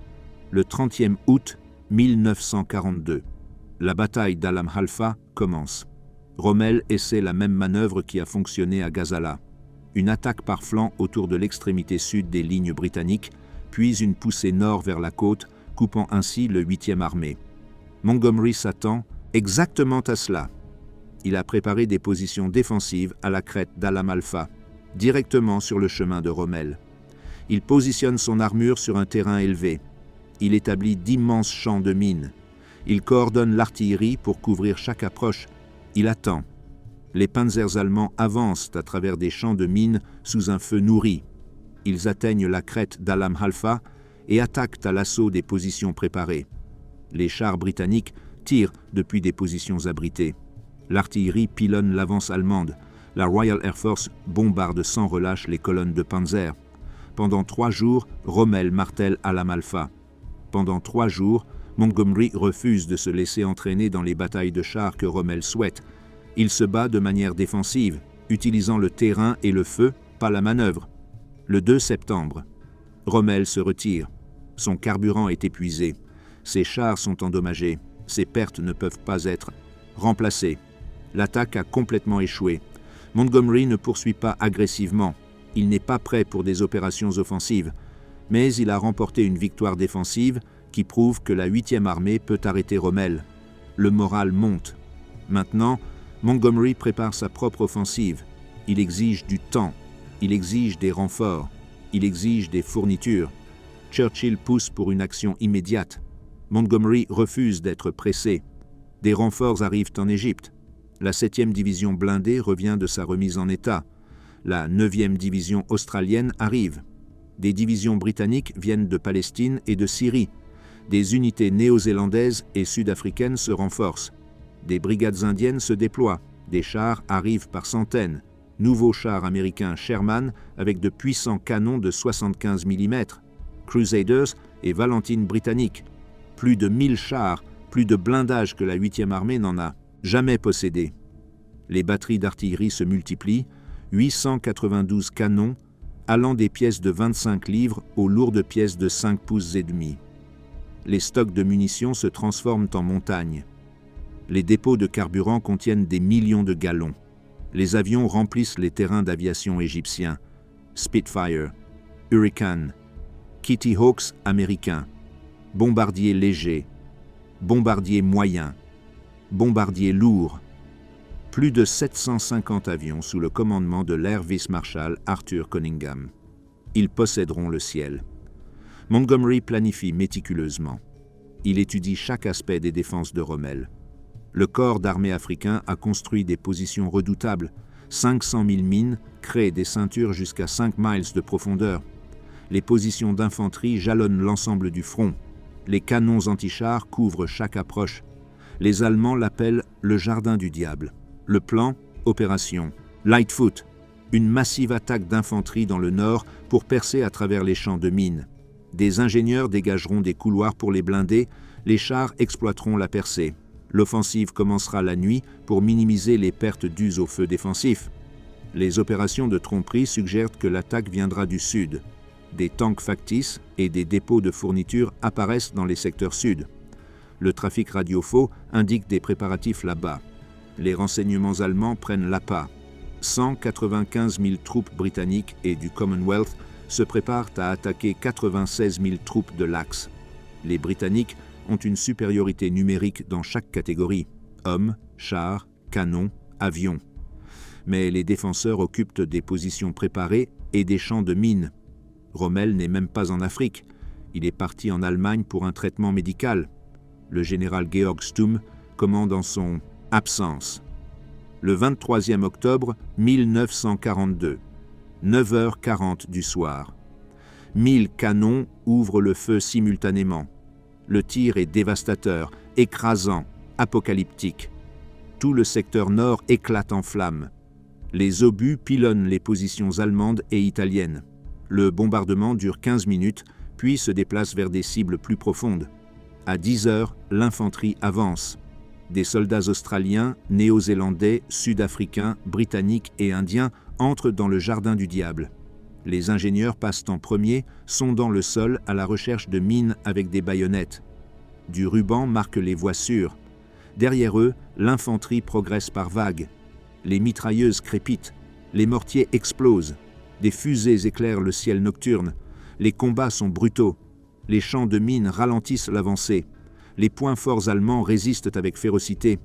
Le 30e août 1942. La bataille d'Alam Halfa commence. Rommel essaie la même manœuvre qui a fonctionné à Gazala. Une attaque par flanc autour de l'extrémité sud des lignes britanniques, puis une poussée nord vers la côte, coupant ainsi le 8e armée. Montgomery s'attend exactement à cela. Il a préparé des positions défensives à la crête d'Alam Halfa, directement sur le chemin de Rommel. Il positionne son armure sur un terrain élevé. Il établit d'immenses champs de mines. Il coordonne l'artillerie pour couvrir chaque approche. Il attend. Les panzers allemands avancent à travers des champs de mines sous un feu nourri. Ils atteignent la crête d'Alam Halfa et attaquent à l'assaut des positions préparées. Les chars britanniques tirent depuis des positions abritées. L'artillerie pilonne l'avance allemande. La Royal Air Force bombarde sans relâche les colonnes de panzer. Pendant 3 jours, Rommel martèle Alam Halfa. Pendant 3 jours, Montgomery refuse de se laisser entraîner dans les batailles de chars que Rommel souhaite. Il se bat de manière défensive, utilisant le terrain et le feu, pas la manœuvre. Le 2 septembre, Rommel se retire. Son carburant est épuisé. Ses chars sont endommagés. Ses pertes ne peuvent pas être remplacées. L'attaque a complètement échoué. Montgomery ne poursuit pas agressivement. Il n'est pas prêt pour des opérations offensives. Mais il a remporté une victoire défensive qui prouve que la 8e armée peut arrêter Rommel. Le moral monte. Maintenant, Montgomery prépare sa propre offensive. Il exige du temps. Il exige des renforts. Il exige des fournitures. Churchill pousse pour une action immédiate. Montgomery refuse d'être pressé. Des renforts arrivent en Égypte. La 7e division blindée revient de sa remise en état. La 9e division australienne arrive. Des divisions britanniques viennent de Palestine et de Syrie. Des unités néo-zélandaises et sud-africaines se renforcent. Des brigades indiennes se déploient. Des chars arrivent par centaines. Nouveaux chars américains Sherman avec de puissants canons de 75 mm. Crusaders et Valentine britanniques. Plus de 1000 chars, plus de blindage que la 8e armée n'en a jamais possédé. Les batteries d'artillerie se multiplient, 892 canons, allant des pièces de 25 livres aux lourdes pièces de 5 pouces et demi. Les stocks de munitions se transforment en montagnes. Les dépôts de carburant contiennent des millions de gallons. Les avions remplissent les terrains d'aviation égyptiens. Spitfire, Hurricane, Kitty Hawks américains, bombardiers légers, bombardiers moyens, bombardiers lourds. Plus de 750 avions sous le commandement de l'Air Vice-Marshal Arthur Cunningham. Ils posséderont le ciel. Montgomery planifie méticuleusement. Il étudie chaque aspect des défenses de Rommel. Le corps d'armée africain a construit des positions redoutables. 500 000 mines créent des ceintures jusqu'à 5 miles de profondeur. Les positions d'infanterie jalonnent l'ensemble du front. Les canons antichars couvrent chaque approche. Les Allemands l'appellent le jardin du diable. Le plan, opération Lightfoot, une massive attaque d'infanterie dans le nord pour percer à travers les champs de mines. Des ingénieurs dégageront des couloirs pour les blinder, les chars exploiteront la percée. L'offensive commencera la nuit pour minimiser les pertes dues au feu défensif. Les opérations de tromperie suggèrent que l'attaque viendra du sud. Des tanks factices et des dépôts de fournitures apparaissent dans les secteurs sud. Le trafic radio faux indique des préparatifs là-bas. Les renseignements allemands prennent l'appât. 195 000 troupes britanniques et du Commonwealth se préparent à attaquer 96 000 troupes de l'Axe. Les Britanniques ont une supériorité numérique dans chaque catégorie, hommes, chars, canons, avions. Mais les défenseurs occupent des positions préparées et des champs de mines. Rommel n'est même pas en Afrique. Il est parti en Allemagne pour un traitement médical. Le général Georg Stumm commande en son absence. Le 23e octobre 1942, 9h40 du soir. 1000 canons ouvrent le feu simultanément. Le tir est dévastateur, écrasant, apocalyptique. Tout le secteur nord éclate en flammes. Les obus pilonnent les positions allemandes et italiennes. Le bombardement dure 15 minutes, puis se déplace vers des cibles plus profondes. À 10 heures, l'infanterie avance. Des soldats australiens, néo-zélandais, sud-africains, britanniques et indiens entrent dans le jardin du diable. Les ingénieurs passent en premier, sondant le sol à la recherche de mines avec des baïonnettes. Du ruban marque les voies sûres. Derrière eux, l'infanterie progresse par vagues. Les mitrailleuses crépitent, les mortiers explosent, des fusées éclairent le ciel nocturne, les combats sont brutaux, les champs de mines ralentissent l'avancée, les points forts allemands résistent avec férocité,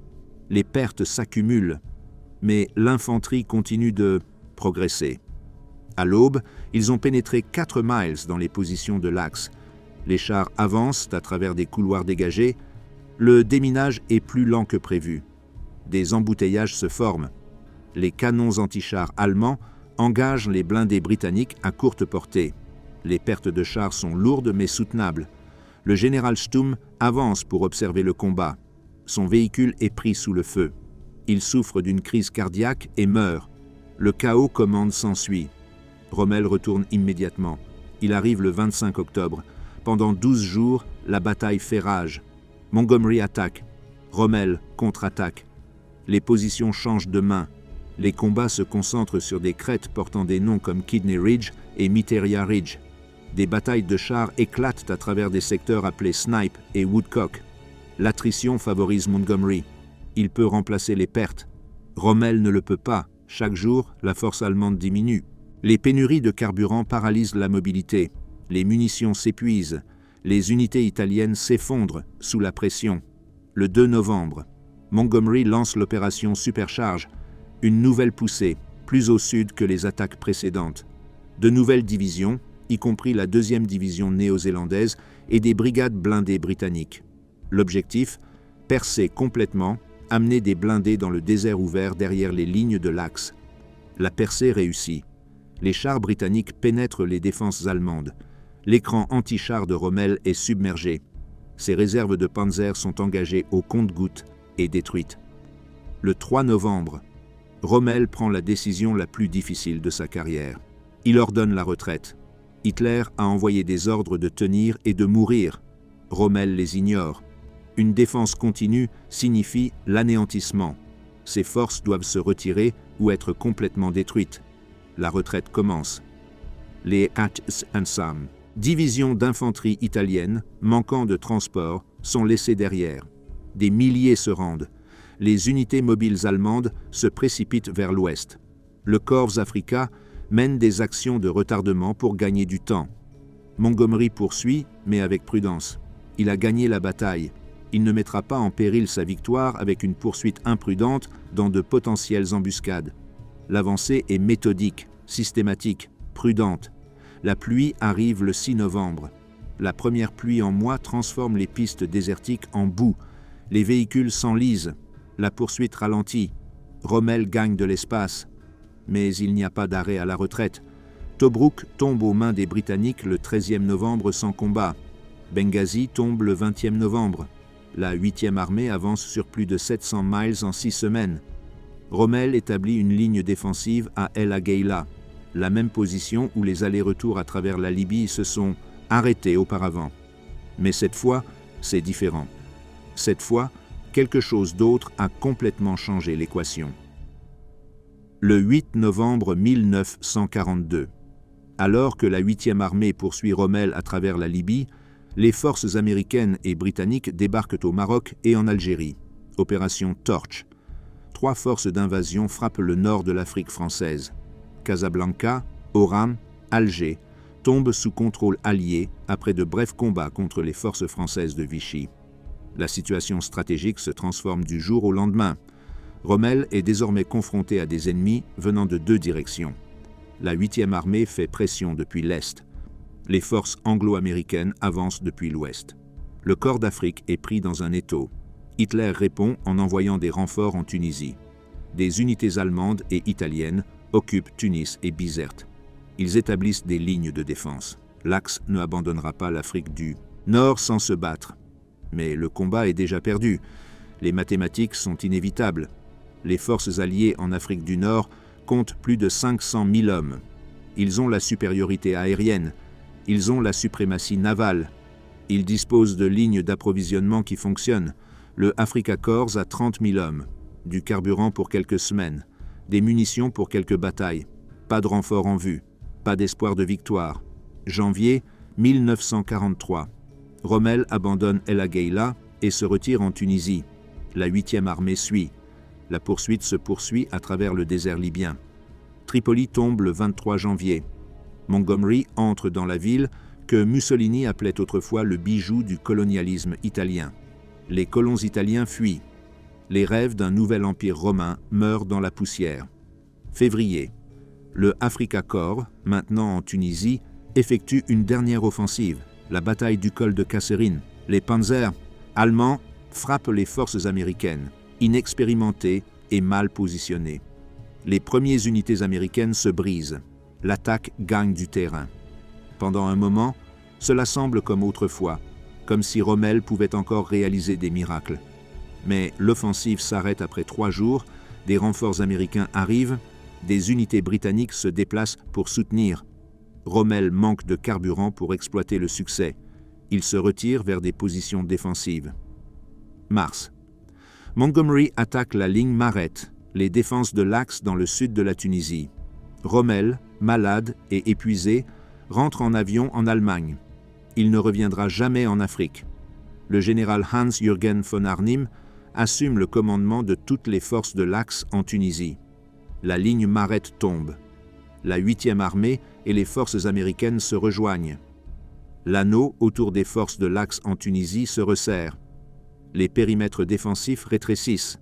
les pertes s'accumulent, mais l'infanterie continue de progresser. À l'aube, ils ont pénétré 4 miles dans les positions de l'axe. Les chars avancent à travers des couloirs dégagés. Le déminage est plus lent que prévu. Des embouteillages se forment. Les canons anti-chars allemands engagent les blindés britanniques à courte portée. Les pertes de chars sont lourdes mais soutenables. Le général Stumm avance pour observer le combat. Son véhicule est pris sous le feu. Il souffre d'une crise cardiaque et meurt. Le chaos commande s'ensuit. Rommel retourne immédiatement. Il arrive le 25 octobre. Pendant 12 jours, la bataille fait rage. Montgomery attaque. Rommel contre-attaque. Les positions changent de main. Les combats se concentrent sur des crêtes portant des noms comme Kidney Ridge et Miteria Ridge. Des batailles de chars éclatent à travers des secteurs appelés Snipe et Woodcock. L'attrition favorise Montgomery. Il peut remplacer les pertes. Rommel ne le peut pas. Chaque jour, la force allemande diminue. Les pénuries de carburant paralysent la mobilité. Les munitions s'épuisent. Les unités italiennes s'effondrent sous la pression. Le 2 novembre, Montgomery lance l'opération Supercharge, une nouvelle poussée, plus au sud que les attaques précédentes. De nouvelles divisions, y compris la 2e division néo-zélandaise et des brigades blindées britanniques. L'objectif, percer complètement, amener des blindés dans le désert ouvert derrière les lignes de l'axe. La percée réussit. Les chars britanniques pénètrent les défenses allemandes. L'écran anti-char de Rommel est submergé. Ses réserves de Panzer sont engagées au compte-gouttes et détruites. Le 3 novembre, Rommel prend la décision la plus difficile de sa carrière. Il ordonne la retraite. Hitler a envoyé des ordres de tenir et de mourir. Rommel les ignore. Une défense continue signifie l'anéantissement. Ses forces doivent se retirer ou être complètement détruites. La retraite commence. Les Sam, divisions d'infanterie italienne, manquant de transport, sont laissées derrière. Des milliers se rendent. Les unités mobiles allemandes se précipitent vers l'ouest. Le Corps Africa mène des actions de retardement pour gagner du temps. Montgomery poursuit, mais avec prudence. Il a gagné la bataille. Il ne mettra pas en péril sa victoire avec une poursuite imprudente dans de potentielles embuscades. L'avancée est méthodique, systématique, prudente. La pluie arrive le 6 novembre. La première pluie en mois transforme les pistes désertiques en boue. Les véhicules s'enlisent. La poursuite ralentit. Rommel gagne de l'espace. Mais il n'y a pas d'arrêt à la retraite. Tobrouk tombe aux mains des Britanniques le 13e novembre sans combat. Benghazi tombe le 20e novembre. La 8e armée avance sur plus de 700 miles en 6 semaines. Rommel établit une ligne défensive à El Agheila, la même position où les allers-retours à travers la Libye se sont arrêtés auparavant. Mais cette fois, c'est différent. Cette fois, quelque chose d'autre a complètement changé l'équation. Le 8 novembre 1942, alors que la 8e armée poursuit Rommel à travers la Libye, les forces américaines et britanniques débarquent au Maroc et en Algérie. Opération Torch. 3 forces d'invasion frappent le nord de l'Afrique française. Casablanca, Oran, Alger tombent sous contrôle allié après de brefs combats contre les forces françaises de Vichy. La situation stratégique se transforme du jour au lendemain. Rommel est désormais confronté à des ennemis venant de 2 directions. La 8e armée fait pression depuis l'Est. Les forces anglo-américaines avancent depuis l'Ouest. Le corps d'Afrique est pris dans un étau. Hitler répond en envoyant des renforts en Tunisie. Des unités allemandes et italiennes occupent Tunis et Bizerte. Ils établissent des lignes de défense. L'Axe ne abandonnera pas l'Afrique du Nord sans se battre. Mais le combat est déjà perdu. Les mathématiques sont inévitables. Les forces alliées en Afrique du Nord comptent plus de 500 000 hommes. Ils ont la supériorité aérienne, ils ont la suprématie navale, ils disposent de lignes d'approvisionnement qui fonctionnent. Le Afrika Korps a 30 000 hommes, du carburant pour quelques semaines, des munitions pour quelques batailles, pas de renfort en vue, pas d'espoir de victoire. Janvier 1943. Rommel abandonne El Agheila et se retire en Tunisie. La 8e armée suit. La poursuite se poursuit à travers le désert libyen. Tripoli tombe le 23 janvier. Montgomery entre dans la ville que Mussolini appelait autrefois le bijou du colonialisme italien. Les colons italiens fuient. Les rêves d'un nouvel empire romain meurent dans la poussière. Février. Le Afrika Korps, maintenant en Tunisie, effectue une dernière offensive, la bataille du col de Kasserine. Les panzers allemands frappent les forces américaines, inexpérimentées et mal positionnées. Les premières unités américaines se brisent. L'attaque gagne du terrain. Pendant un moment, cela semble comme autrefois, comme si Rommel pouvait encore réaliser des miracles. Mais l'offensive s'arrête après 3 jours, des renforts américains arrivent, des unités britanniques se déplacent pour soutenir. Rommel manque de carburant pour exploiter le succès. Il se retire vers des positions défensives. Mars. Montgomery attaque la ligne Maret, les défenses de l'Axe dans le sud de la Tunisie. Rommel, malade et épuisé, rentre en avion en Allemagne. Il ne reviendra jamais en Afrique. Le général Hans-Jürgen von Arnim assume le commandement de toutes les forces de l'Axe en Tunisie. La ligne Maret tombe. La 8e armée et les forces américaines se rejoignent. L'anneau autour des forces de l'Axe en Tunisie se resserre. Les périmètres défensifs rétrécissent.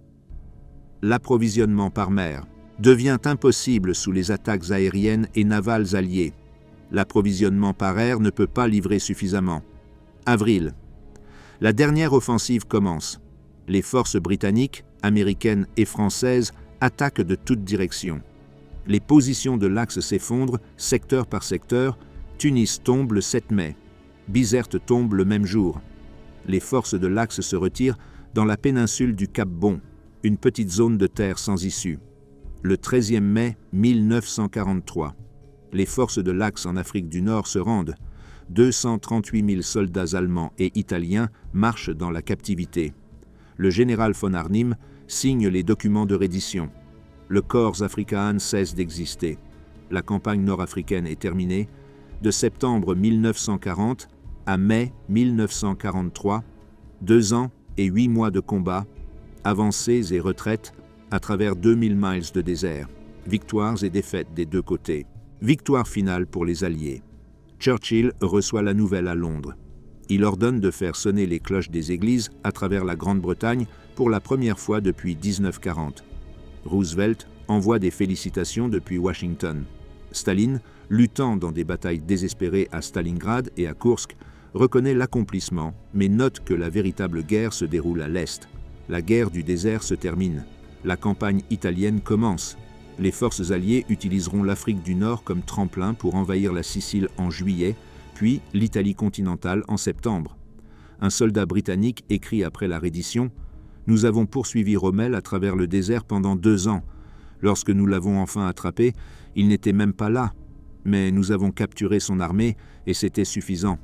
L'approvisionnement par mer devient impossible sous les attaques aériennes et navales alliées. L'approvisionnement par air ne peut pas livrer suffisamment. Avril. La dernière offensive commence. Les forces britanniques, américaines et françaises attaquent de toutes directions. Les positions de l'Axe s'effondrent, secteur par secteur. Tunis tombe le 7 mai. Bizerte tombe le même jour. Les forces de l'Axe se retirent dans la péninsule du Cap Bon, une petite zone de terre sans issue. Le 13e mai 1943. Les forces de l'Axe en Afrique du Nord se rendent. 238 000 soldats allemands et italiens marchent dans la captivité. Le général von Arnim signe les documents de reddition. Le Corps Afrikaan cesse d'exister. La campagne nord-africaine est terminée. De septembre 1940 à mai 1943, 2 ans et 8 mois de combat, avancées et retraites à travers 2000 miles de désert, victoires et défaites des deux côtés. Victoire finale pour les Alliés. Churchill reçoit la nouvelle à Londres. Il ordonne de faire sonner les cloches des églises à travers la Grande-Bretagne pour la première fois depuis 1940. Roosevelt envoie des félicitations depuis Washington. Staline, luttant dans des batailles désespérées à Stalingrad et à Koursk, reconnaît l'accomplissement, mais note que la véritable guerre se déroule à l'Est. La guerre du désert se termine. La campagne italienne commence. Les forces alliées utiliseront l'Afrique du Nord comme tremplin pour envahir la Sicile en juillet, puis l'Italie continentale en septembre. Un soldat britannique écrit après la reddition « Nous avons poursuivi Rommel à travers le désert pendant 2 ans. Lorsque nous l'avons enfin attrapé, il n'était même pas là. Mais nous avons capturé son armée et c'était suffisant. »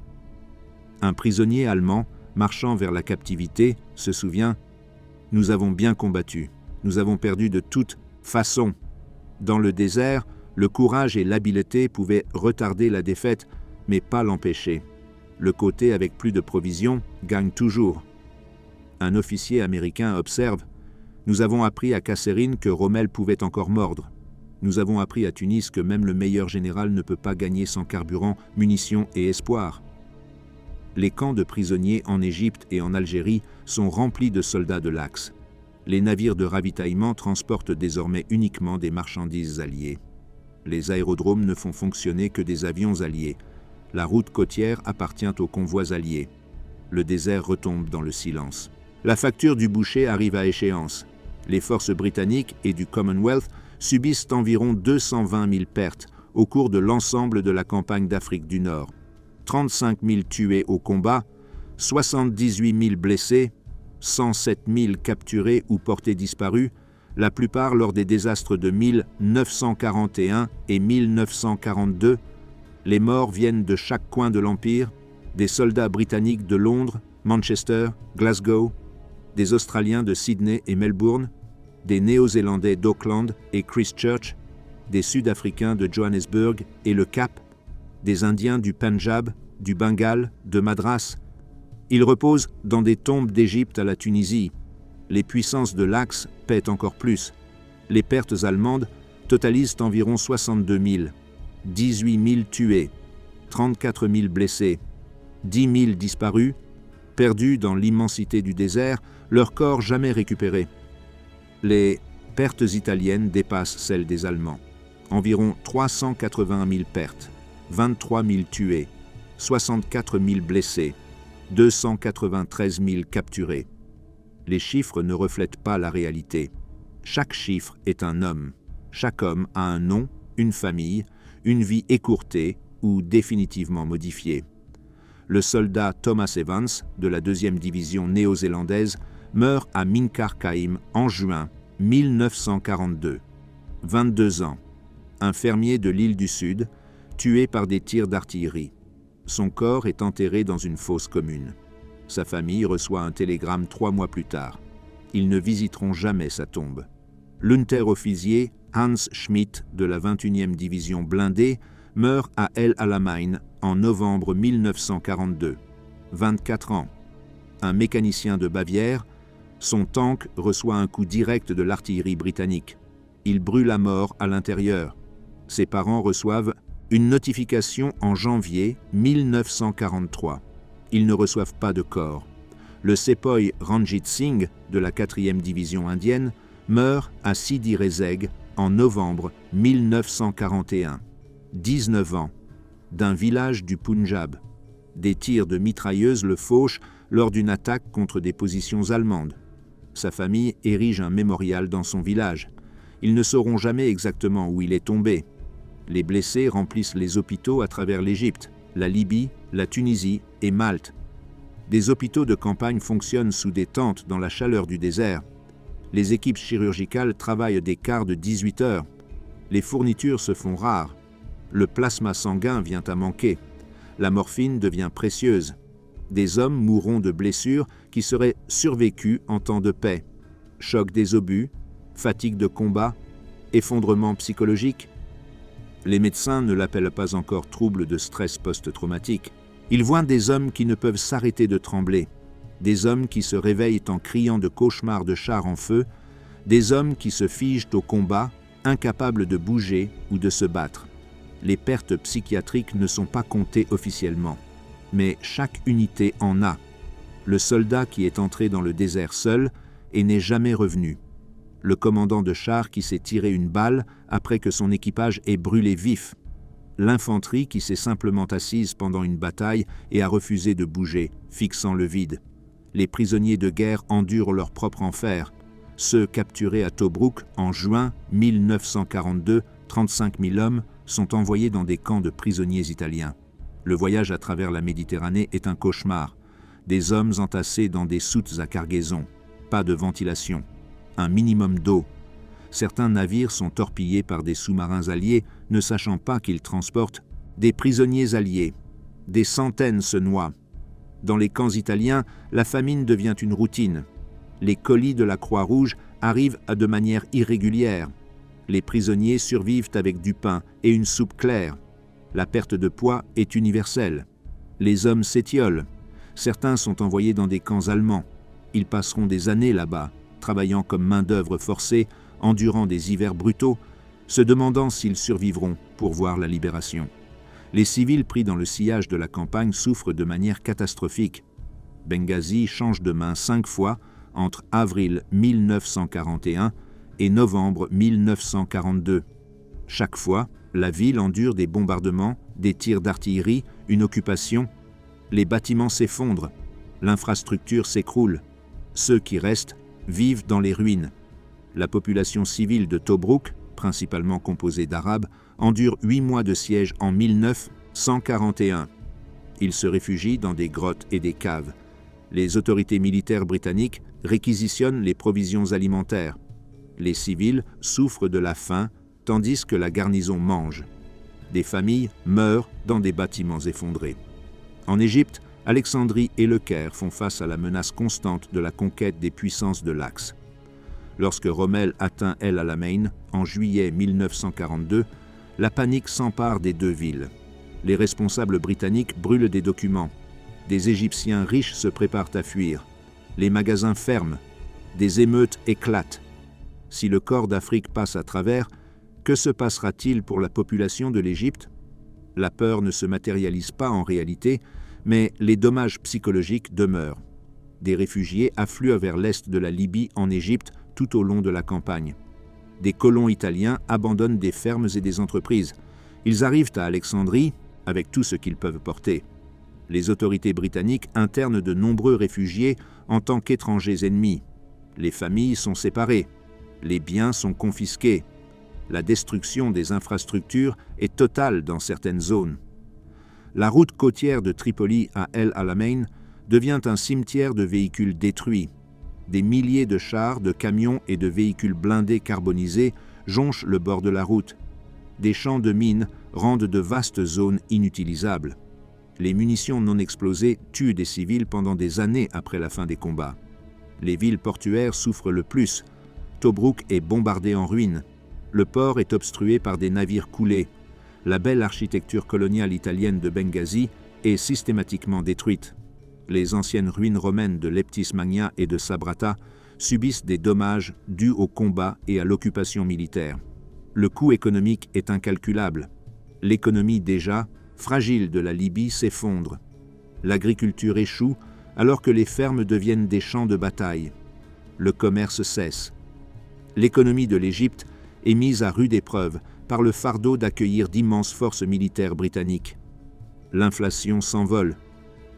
Un prisonnier allemand, marchant vers la captivité, se souvient « Nous avons bien combattu. Nous avons perdu de toute façon. Dans le désert, le courage et l'habileté pouvaient retarder la défaite, mais pas l'empêcher. Le côté avec plus de provisions gagne toujours. » Un officier américain observe « Nous avons appris à Kasserine que Rommel pouvait encore mordre. Nous avons appris à Tunis que même le meilleur général ne peut pas gagner sans carburant, munitions et espoir. » Les camps de prisonniers en Égypte et en Algérie sont remplis de soldats de l'Axe. Les navires de ravitaillement transportent désormais uniquement des marchandises alliées. Les aérodromes ne font fonctionner que des avions alliés. La route côtière appartient aux convois alliés. Le désert retombe dans le silence. La facture du boucher arrive à échéance. Les forces britanniques et du Commonwealth subissent environ 220 000 pertes au cours de l'ensemble de la campagne d'Afrique du Nord. 35 000 tués au combat, 78 000 blessés, 107 000 capturés ou portés disparus, la plupart lors des désastres de 1941 et 1942. Les morts viennent de chaque coin de l'Empire, des soldats britanniques de Londres, Manchester, Glasgow, des Australiens de Sydney et Melbourne, des Néo-Zélandais d'Auckland et Christchurch, des Sud-Africains de Johannesburg et le Cap, des Indiens du Pendjab, du Bengale, de Madras. Ils reposent dans des tombes d'Égypte à la Tunisie. Les puissances de l'Axe paient encore plus. Les pertes allemandes totalisent environ 62 000, 18 000 tués, 34 000 blessés, 10 000 disparus, perdus dans l'immensité du désert, leurs corps jamais récupérés. Les pertes italiennes dépassent celles des Allemands. Environ 381 000 pertes, 23 000 tués, 64 000 blessés, 293 000 capturés. Les chiffres ne reflètent pas la réalité. Chaque chiffre est un homme. Chaque homme a un nom, une famille, une vie écourtée ou définitivement modifiée. Le soldat Thomas Evans, de la 2e division néo-zélandaise, meurt à Mincarcaim en juin 1942. 22 ans. Un fermier de l'île du Sud, tué par des tirs d'artillerie. Son corps est enterré dans une fosse commune. Sa famille reçoit un télégramme 3 mois plus tard. Ils ne visiteront jamais sa tombe. L'Unteroffizier Hans Schmidt de la 21e division blindée meurt à El Alamein en novembre 1942. 24 ans. Un mécanicien de Bavière, son tank reçoit un coup direct de l'artillerie britannique. Il brûle à mort à l'intérieur. Ses parents reçoivent une notification en janvier 1943. Ils ne reçoivent pas de corps. Le sepoy Ranjit Singh de la 4e division indienne meurt à Sidi Rezeg en novembre 1941. 19 ans, d'un village du Punjab. Des tirs de mitrailleuses le fauchent lors d'une attaque contre des positions allemandes. Sa famille érige un mémorial dans son village. Ils ne sauront jamais exactement où il est tombé. Les blessés remplissent les hôpitaux à travers l'Égypte, la Libye, la Tunisie et Malte. Des hôpitaux de campagne fonctionnent sous des tentes dans la chaleur du désert. Les équipes chirurgicales travaillent des quarts de 18 heures. Les fournitures se font rares. Le plasma sanguin vient à manquer. La morphine devient précieuse. Des hommes mourront de blessures qui seraient survécues en temps de paix. Choc des obus, fatigue de combat, effondrement psychologique. Les médecins ne l'appellent pas encore trouble de stress post-traumatique. Ils voient des hommes qui ne peuvent s'arrêter de trembler, des hommes qui se réveillent en criant de cauchemars de chars en feu, des hommes qui se figent au combat, incapables de bouger ou de se battre. Les pertes psychiatriques ne sont pas comptées officiellement, mais chaque unité en a. Le soldat qui est entré dans le désert seul et n'est jamais revenu. Le commandant de char qui s'est tiré une balle après que son équipage ait brûlé vif. L'infanterie qui s'est simplement assise pendant une bataille et a refusé de bouger, fixant le vide. Les prisonniers de guerre endurent leur propre enfer. Ceux capturés à Tobrouk en juin 1942, 35 000 hommes, sont envoyés dans des camps de prisonniers italiens. Le voyage à travers la Méditerranée est un cauchemar. Des hommes entassés dans des soutes à cargaison. Pas de ventilation. Un minimum d'eau. Certains navires sont torpillés par des sous-marins alliés, ne sachant pas qu'ils transportent des prisonniers alliés. Des centaines se noient. Dans les camps italiens, la famine devient une routine. Les colis de la Croix-Rouge arrivent de manière irrégulière. Les prisonniers survivent avec du pain et une soupe claire. La perte de poids est universelle. Les hommes s'étiolent. Certains sont envoyés dans des camps allemands. Ils passeront des années là-bas, travaillant comme main-d'œuvre forcée, endurant des hivers brutaux, se demandant s'ils survivront pour voir la libération. Les civils pris dans le sillage de la campagne souffrent de manière catastrophique. Benghazi change de main 5 fois entre avril 1941 et novembre 1942. Chaque fois, la ville endure des bombardements, des tirs d'artillerie, une occupation. Les bâtiments s'effondrent, l'infrastructure s'écroule. Ceux qui restent vivent dans les ruines. La population civile de Tobrouk, principalement composée d'Arabes, endure 8 mois de siège en 1941. Ils se réfugient dans des grottes et des caves. Les autorités militaires britanniques réquisitionnent les provisions alimentaires. Les civils souffrent de la faim, tandis que la garnison mange. Des familles meurent dans des bâtiments effondrés. En Égypte, Alexandrie et le Caire font face à la menace constante de la conquête des puissances de l'Axe. Lorsque Rommel atteint El Alamein en juillet 1942, la panique s'empare des deux villes. Les responsables britanniques brûlent des documents. Des Égyptiens riches se préparent à fuir. Les magasins ferment. Des émeutes éclatent. Si le corps d'Afrique passe à travers, que se passera-t-il pour la population de l'Égypte? La peur ne se matérialise pas en réalité, mais les dommages psychologiques demeurent. Des réfugiés affluent vers l'est de la Libye en Égypte tout au long de la campagne. Des colons italiens abandonnent des fermes et des entreprises. Ils arrivent à Alexandrie avec tout ce qu'ils peuvent porter. Les autorités britanniques internent de nombreux réfugiés en tant qu'étrangers ennemis. Les familles sont séparées. Les biens sont confisqués. La destruction des infrastructures est totale dans certaines zones. La route côtière de Tripoli à El Alamein devient un cimetière de véhicules détruits. Des milliers de chars, de camions et de véhicules blindés carbonisés jonchent le bord de la route. Des champs de mines rendent de vastes zones inutilisables. Les munitions non explosées tuent des civils pendant des années après la fin des combats. Les villes portuaires souffrent le plus. Tobrouk est bombardé en ruines. Le port est obstrué par des navires coulés. La belle architecture coloniale italienne de Benghazi est systématiquement détruite. Les anciennes ruines romaines de Leptis Magna et de Sabrata subissent des dommages dus aux combats et à l'occupation militaire. Le coût économique est incalculable. L'économie déjà fragile de la Libye s'effondre. L'agriculture échoue alors que les fermes deviennent des champs de bataille. Le commerce cesse. L'économie de l'Égypte est mise à rude épreuve par le fardeau d'accueillir d'immenses forces militaires britanniques. L'inflation s'envole.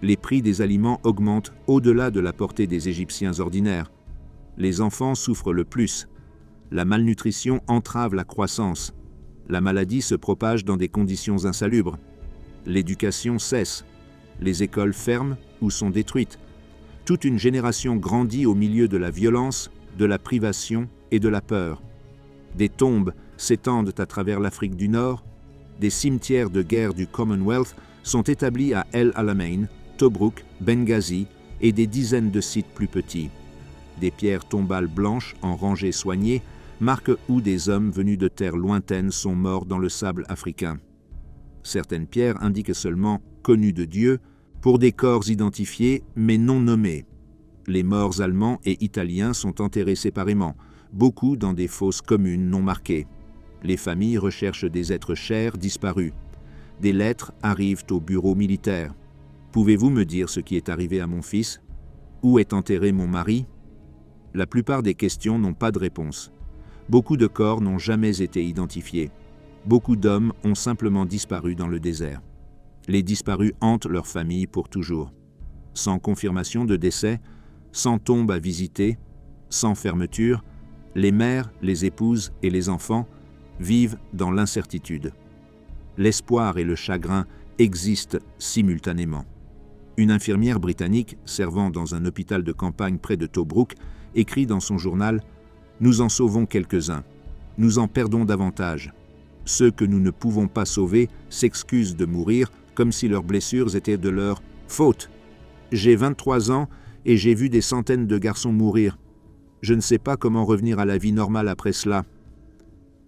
Les prix des aliments augmentent au-delà de la portée des Égyptiens ordinaires. Les enfants souffrent le plus. La malnutrition entrave la croissance. La maladie se propage dans des conditions insalubres. L'éducation cesse. Les écoles ferment ou sont détruites. Toute une génération grandit au milieu de la violence, de la privation et de la peur. Des tombes s'étendent à travers l'Afrique du Nord. Des cimetières de guerre du Commonwealth sont établis à El Alamein, Tobrouk, Benghazi et des dizaines de sites plus petits. Des pierres tombales blanches en rangées soignées marquent où des hommes venus de terres lointaines sont morts dans le sable africain. Certaines pierres indiquent seulement « connus de Dieu » pour des corps identifiés mais non nommés. Les morts allemands et italiens sont enterrés séparément, beaucoup dans des fosses communes non marquées. Les familles recherchent des êtres chers disparus. Des lettres arrivent au bureau militaire. Pouvez-vous me dire ce qui est arrivé à mon fils? Où est enterré mon mari? La plupart des questions n'ont pas de réponse. Beaucoup de corps n'ont jamais été identifiés. Beaucoup d'hommes ont simplement disparu dans le désert. Les disparus hantent leurs familles pour toujours. Sans confirmation de décès, sans tombe à visiter, sans fermeture, les mères, les épouses et les enfants vivent dans l'incertitude. L'espoir et le chagrin existent simultanément. Une infirmière britannique servant dans un hôpital de campagne près de Tobrouk écrit dans son journal « Nous en sauvons quelques-uns. Nous en perdons davantage. Ceux que nous ne pouvons pas sauver s'excusent de mourir comme si leurs blessures étaient de leur faute. J'ai 23 ans et j'ai vu des centaines de garçons mourir. Je ne sais pas comment revenir à la vie normale après cela. »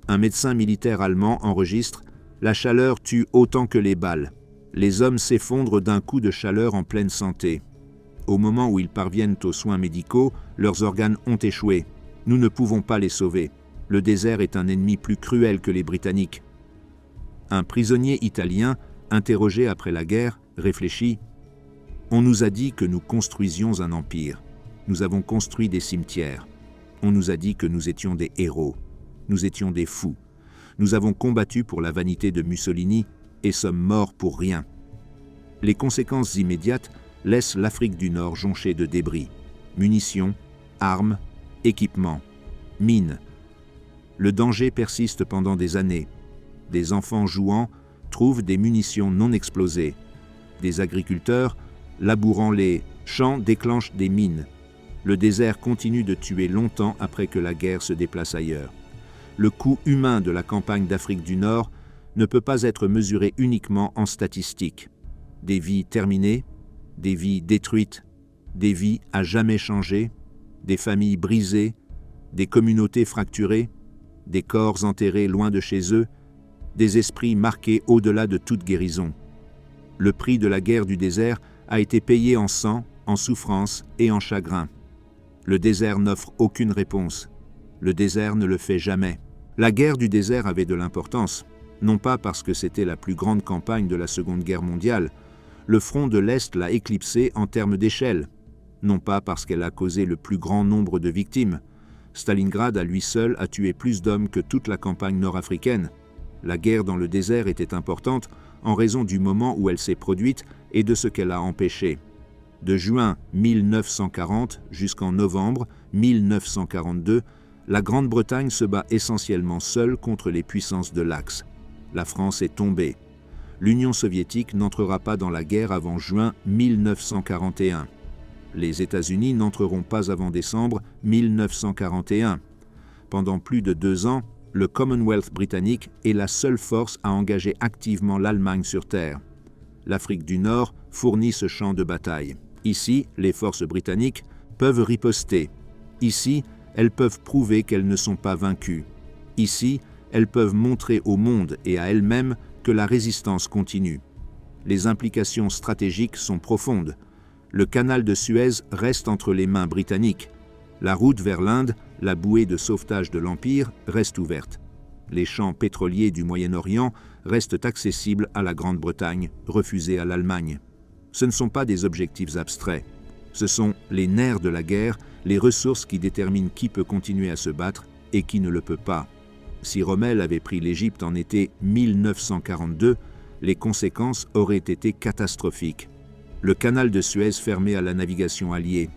Un médecin militaire allemand enregistre « La chaleur tue autant que les balles. Les hommes s'effondrent d'un coup de chaleur en pleine santé. Au moment où ils parviennent aux soins médicaux, leurs organes ont échoué. Nous ne pouvons pas les sauver. Le désert est un ennemi plus cruel que les Britanniques. » Un prisonnier italien, interrogé après la guerre, réfléchit « On nous a dit que nous construisions un empire. Nous avons construit des cimetières. On nous a dit que nous étions des héros. Nous étions des fous. Nous avons combattu pour la vanité de Mussolini et sommes morts pour rien. » Les conséquences immédiates laissent l'Afrique du Nord jonchée de débris, munitions, armes, équipements, mines. Le danger persiste pendant des années. Des enfants jouant trouvent des munitions non explosées. Des agriculteurs, labourant les champs, déclenchent des mines. Le désert continue de tuer longtemps après que la guerre se déplace ailleurs. Le coût humain de la campagne d'Afrique du Nord ne peut pas être mesuré uniquement en statistiques. Des vies terminées, des vies détruites, des vies à jamais changées, des familles brisées, des communautés fracturées, des corps enterrés loin de chez eux, des esprits marqués au-delà de toute guérison. Le prix de la guerre du désert a été payé en sang, en souffrance et en chagrin. Le désert n'offre aucune réponse. Le désert ne le fait jamais. La guerre du désert avait de l'importance, non pas parce que c'était la plus grande campagne de la Seconde Guerre mondiale. Le front de l'Est l'a éclipsée en termes d'échelle, non pas parce qu'elle a causé le plus grand nombre de victimes. Stalingrad à lui seul a tué plus d'hommes que toute la campagne nord-africaine. La guerre dans le désert était importante en raison du moment où elle s'est produite et de ce qu'elle a empêché. De juin 1940 jusqu'en novembre 1942, la Grande-Bretagne se bat essentiellement seule contre les puissances de l'Axe. La France est tombée. L'Union soviétique n'entrera pas dans la guerre avant juin 1941. Les États-Unis n'entreront pas avant décembre 1941. Pendant plus de 2 ans, le Commonwealth britannique est la seule force à engager activement l'Allemagne sur terre. L'Afrique du Nord fournit ce champ de bataille. Ici, les forces britanniques peuvent riposter. Ici, elles peuvent prouver qu'elles ne sont pas vaincues. Ici, elles peuvent montrer au monde et à elles-mêmes que la résistance continue. Les implications stratégiques sont profondes. Le canal de Suez reste entre les mains britanniques. La route vers l'Inde, la bouée de sauvetage de l'Empire, reste ouverte. Les champs pétroliers du Moyen-Orient restent accessibles à la Grande-Bretagne, refusés à l'Allemagne. Ce ne sont pas des objectifs abstraits. Ce sont les nerfs de la guerre, les ressources qui déterminent qui peut continuer à se battre et qui ne le peut pas. Si Rommel avait pris l'Égypte en été 1942, les conséquences auraient été catastrophiques. Le canal de Suez fermé à la navigation alliée,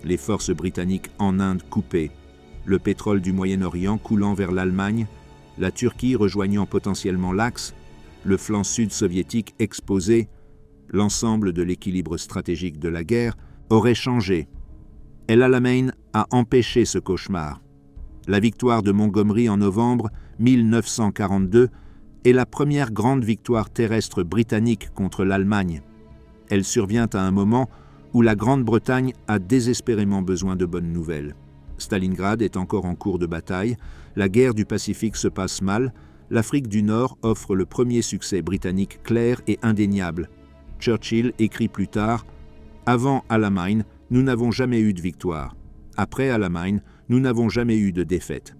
les forces britanniques en Inde coupées, le pétrole du Moyen-Orient coulant vers l'Allemagne, la Turquie rejoignant potentiellement l'Axe, le flanc sud soviétique exposé, l'ensemble de l'équilibre stratégique de la guerre aurait changé. El Alamein a empêché ce cauchemar. La victoire de Montgomery en novembre 1942 est la première grande victoire terrestre britannique contre l'Allemagne. Elle survient à un moment où la Grande-Bretagne a désespérément besoin de bonnes nouvelles. Stalingrad est encore en cours de bataille, la guerre du Pacifique se passe mal, l'Afrique du Nord offre le premier succès britannique clair et indéniable. Churchill écrit plus tard « Avant Alamein, nous n'avons jamais eu de victoire. Après Alamein, nous n'avons jamais eu de défaite. »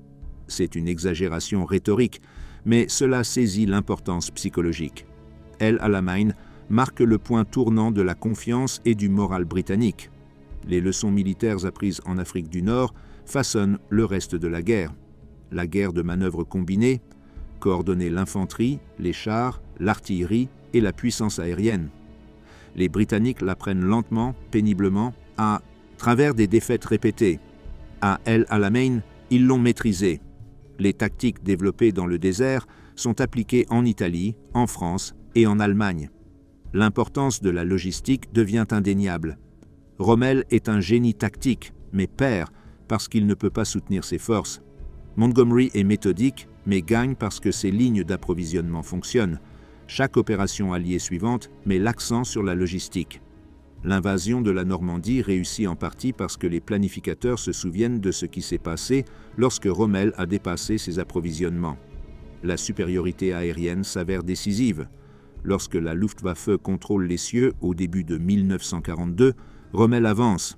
C'est une exagération rhétorique, mais cela saisit l'importance psychologique. El Alamein marque le point tournant de la confiance et du moral britannique. Les leçons militaires apprises en Afrique du Nord façonnent le reste de la guerre. La guerre de manœuvres combinées, coordonner l'infanterie, les chars, l'artillerie et la puissance aérienne. Les Britanniques l'apprennent lentement, péniblement, à travers des défaites répétées. À El Alamein, ils l'ont maîtrisé. Les tactiques développées dans le désert sont appliquées en Italie, en France et en Allemagne. L'importance de la logistique devient indéniable. Rommel est un génie tactique, mais perd parce qu'il ne peut pas soutenir ses forces. Montgomery est méthodique, mais gagne parce que ses lignes d'approvisionnement fonctionnent. Chaque opération alliée suivante met l'accent sur la logistique. L'invasion de la Normandie réussit en partie parce que les planificateurs se souviennent de ce qui s'est passé lorsque Rommel a dépassé ses approvisionnements. La supériorité aérienne s'avère décisive. Lorsque la Luftwaffe contrôle les cieux au début de 1942, Rommel avance.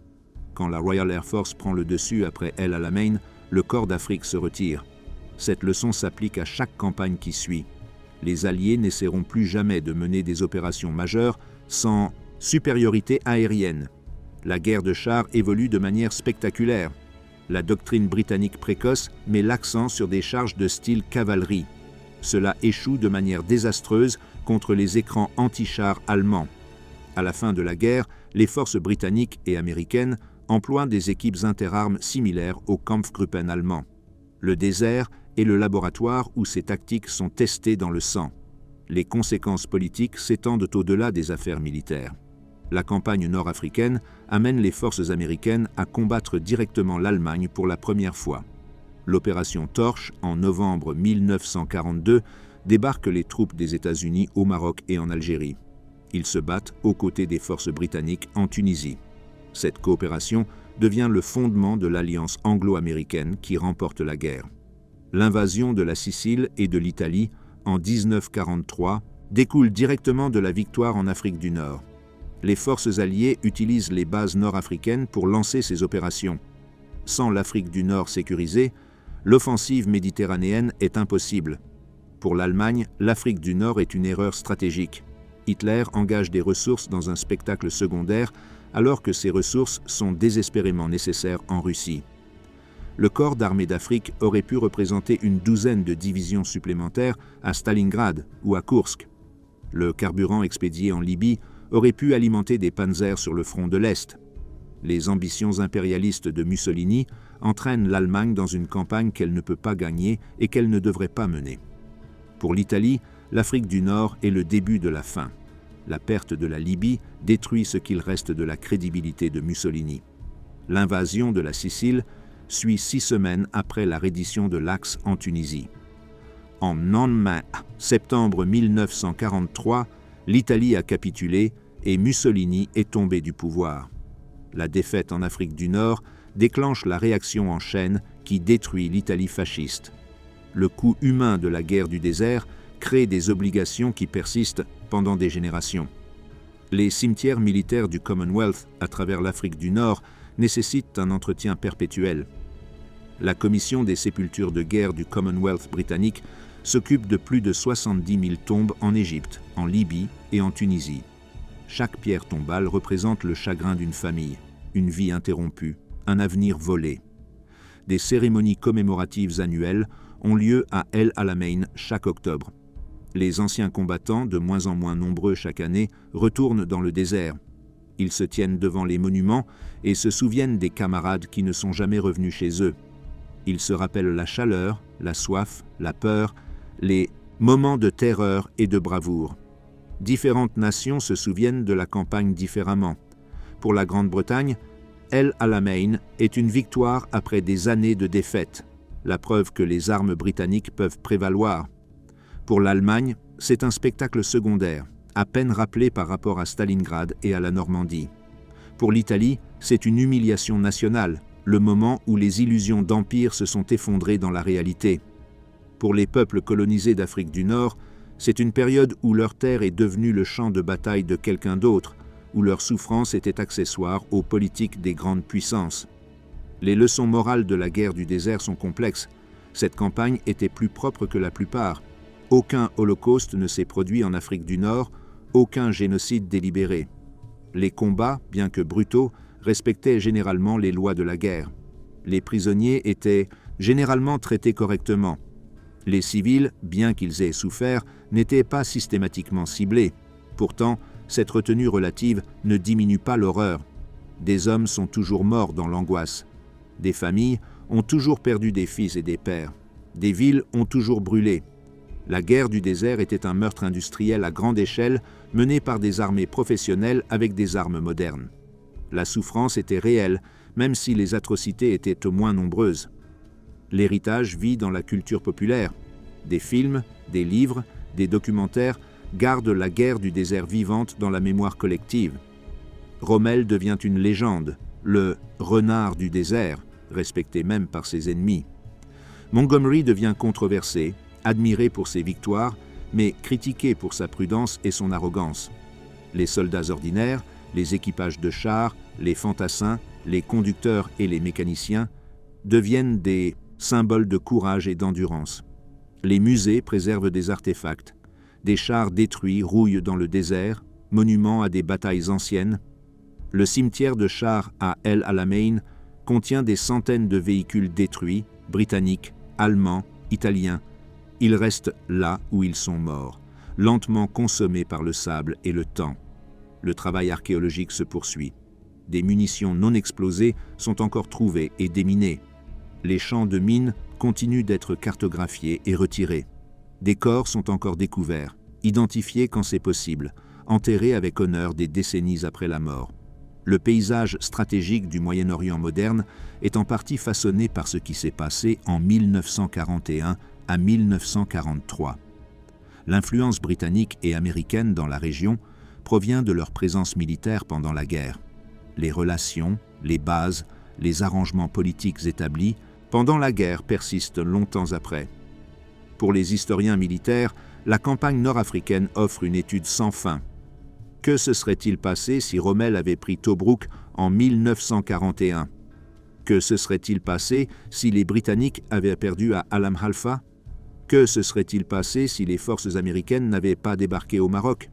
Quand la Royal Air Force prend le dessus après El Alamein, le corps d'Afrique se retire. Cette leçon s'applique à chaque campagne qui suit. Les Alliés n'essaieront plus jamais de mener des opérations majeures sans supériorité aérienne. La guerre de chars évolue de manière spectaculaire. La doctrine britannique précoce met l'accent sur des charges de style cavalerie. Cela échoue de manière désastreuse contre les écrans anti-chars allemands. À la fin de la guerre, les forces britanniques et américaines emploient des équipes interarmes similaires aux Kampfgruppen allemands. Le désert est le laboratoire où ces tactiques sont testées dans le sang. Les conséquences politiques s'étendent au-delà des affaires militaires. La campagne nord-africaine amène les forces américaines à combattre directement l'Allemagne pour la première fois. L'opération Torche, en novembre 1942, débarque les troupes des États-Unis au Maroc et en Algérie. Ils se battent aux côtés des forces britanniques en Tunisie. Cette coopération devient le fondement de l'alliance anglo-américaine qui remporte la guerre. L'invasion de la Sicile et de l'Italie en 1943 découle directement de la victoire en Afrique du Nord. Les forces alliées utilisent les bases nord-africaines pour lancer ces opérations. Sans l'Afrique du Nord sécurisée, l'offensive méditerranéenne est impossible. Pour l'Allemagne, l'Afrique du Nord est une erreur stratégique. Hitler engage des ressources dans un spectacle secondaire alors que ces ressources sont désespérément nécessaires en Russie. Le corps d'armée d'Afrique aurait pu représenter une douzaine de divisions supplémentaires à Stalingrad ou à Koursk. Le carburant expédié en Libye aurait pu alimenter des panzers sur le front de l'Est. Les ambitions impérialistes de Mussolini entraînent l'Allemagne dans une campagne qu'elle ne peut pas gagner et qu'elle ne devrait pas mener. Pour l'Italie, l'Afrique du Nord est le début de la fin. La perte de la Libye détruit ce qu'il reste de la crédibilité de Mussolini. L'invasion de la Sicile suit 6 semaines après la reddition de l'Axe en Tunisie. En lendemain, septembre 1943, l'Italie a capitulé et Mussolini est tombé du pouvoir. La défaite en Afrique du Nord déclenche la réaction en chaîne qui détruit l'Italie fasciste. Le coût humain de la guerre du désert crée des obligations qui persistent pendant des générations. Les cimetières militaires du Commonwealth à travers l'Afrique du Nord nécessitent un entretien perpétuel. La commission des sépultures de guerre du Commonwealth britannique s'occupe de plus de 70 000 tombes en Égypte, en Libye et en Tunisie. Chaque pierre tombale représente le chagrin d'une famille, une vie interrompue, un avenir volé. Des cérémonies commémoratives annuelles ont lieu à El Alamein chaque octobre. Les anciens combattants, de moins en moins nombreux chaque année, retournent dans le désert. Ils se tiennent devant les monuments et se souviennent des camarades qui ne sont jamais revenus chez eux. Ils se rappellent la chaleur, la soif, la peur, les moments de terreur et de bravoure. Différentes nations se souviennent de la campagne différemment. Pour la Grande-Bretagne, El Alamein est une victoire après des années de défaite, la preuve que les armes britanniques peuvent prévaloir. Pour l'Allemagne, c'est un spectacle secondaire, à peine rappelé par rapport à Stalingrad et à la Normandie. Pour l'Italie, c'est une humiliation nationale, le moment où les illusions d'empire se sont effondrées dans la réalité. Pour les peuples colonisés d'Afrique du Nord, c'est une période où leur terre est devenue le champ de bataille de quelqu'un d'autre, où leur souffrance était accessoire aux politiques des grandes puissances. Les leçons morales de la guerre du désert sont complexes. Cette campagne était plus propre que la plupart. Aucun holocauste ne s'est produit en Afrique du Nord, aucun génocide délibéré. Les combats, bien que brutaux, respectaient généralement les lois de la guerre. Les prisonniers étaient généralement traités correctement. Les civils, bien qu'ils aient souffert, n'étaient pas systématiquement ciblés. Pourtant, cette retenue relative ne diminue pas l'horreur. Des hommes sont toujours morts dans l'angoisse. Des familles ont toujours perdu des fils et des pères. Des villes ont toujours brûlé. La guerre du désert était un meurtre industriel à grande échelle mené par des armées professionnelles avec des armes modernes. La souffrance était réelle, même si les atrocités étaient au moins nombreuses. L'héritage vit dans la culture populaire. Des films, des livres, des documentaires gardent la guerre du désert vivante dans la mémoire collective. Rommel devient une légende, le « renard du désert », respecté même par ses ennemis. Montgomery devient controversé, admiré pour ses victoires, mais critiqué pour sa prudence et son arrogance. Les soldats ordinaires, les équipages de chars, les fantassins, les conducteurs et les mécaniciens deviennent des symboles de courage et d'endurance. Les musées préservent des artefacts. Des chars détruits rouillent dans le désert, monuments à des batailles anciennes. Le cimetière de chars à El Alamein contient des centaines de véhicules détruits, britanniques, allemands, italiens. Ils restent là où ils sont morts, lentement consommés par le sable et le temps. Le travail archéologique se poursuit. Des munitions non explosées sont encore trouvées et déminées. Les champs de mines continuent d'être cartographiés et retirés. Des corps sont encore découverts, identifiés quand c'est possible, enterré avec honneur des décennies après la mort. Le paysage stratégique du Moyen-Orient moderne est en partie façonné par ce qui s'est passé en 1941 à 1943. L'influence britannique et américaine dans la région provient de leur présence militaire pendant la guerre. Les relations, les bases, les arrangements politiques établis pendant la guerre persistent longtemps après. Pour les historiens militaires, la campagne nord-africaine offre une étude sans fin. Que se serait-il passé si Rommel avait pris Tobrouk en 1941? Que se serait-il passé si les Britanniques avaient perdu à Alam Halfa? Que se serait-il passé si les forces américaines n'avaient pas débarqué au Maroc?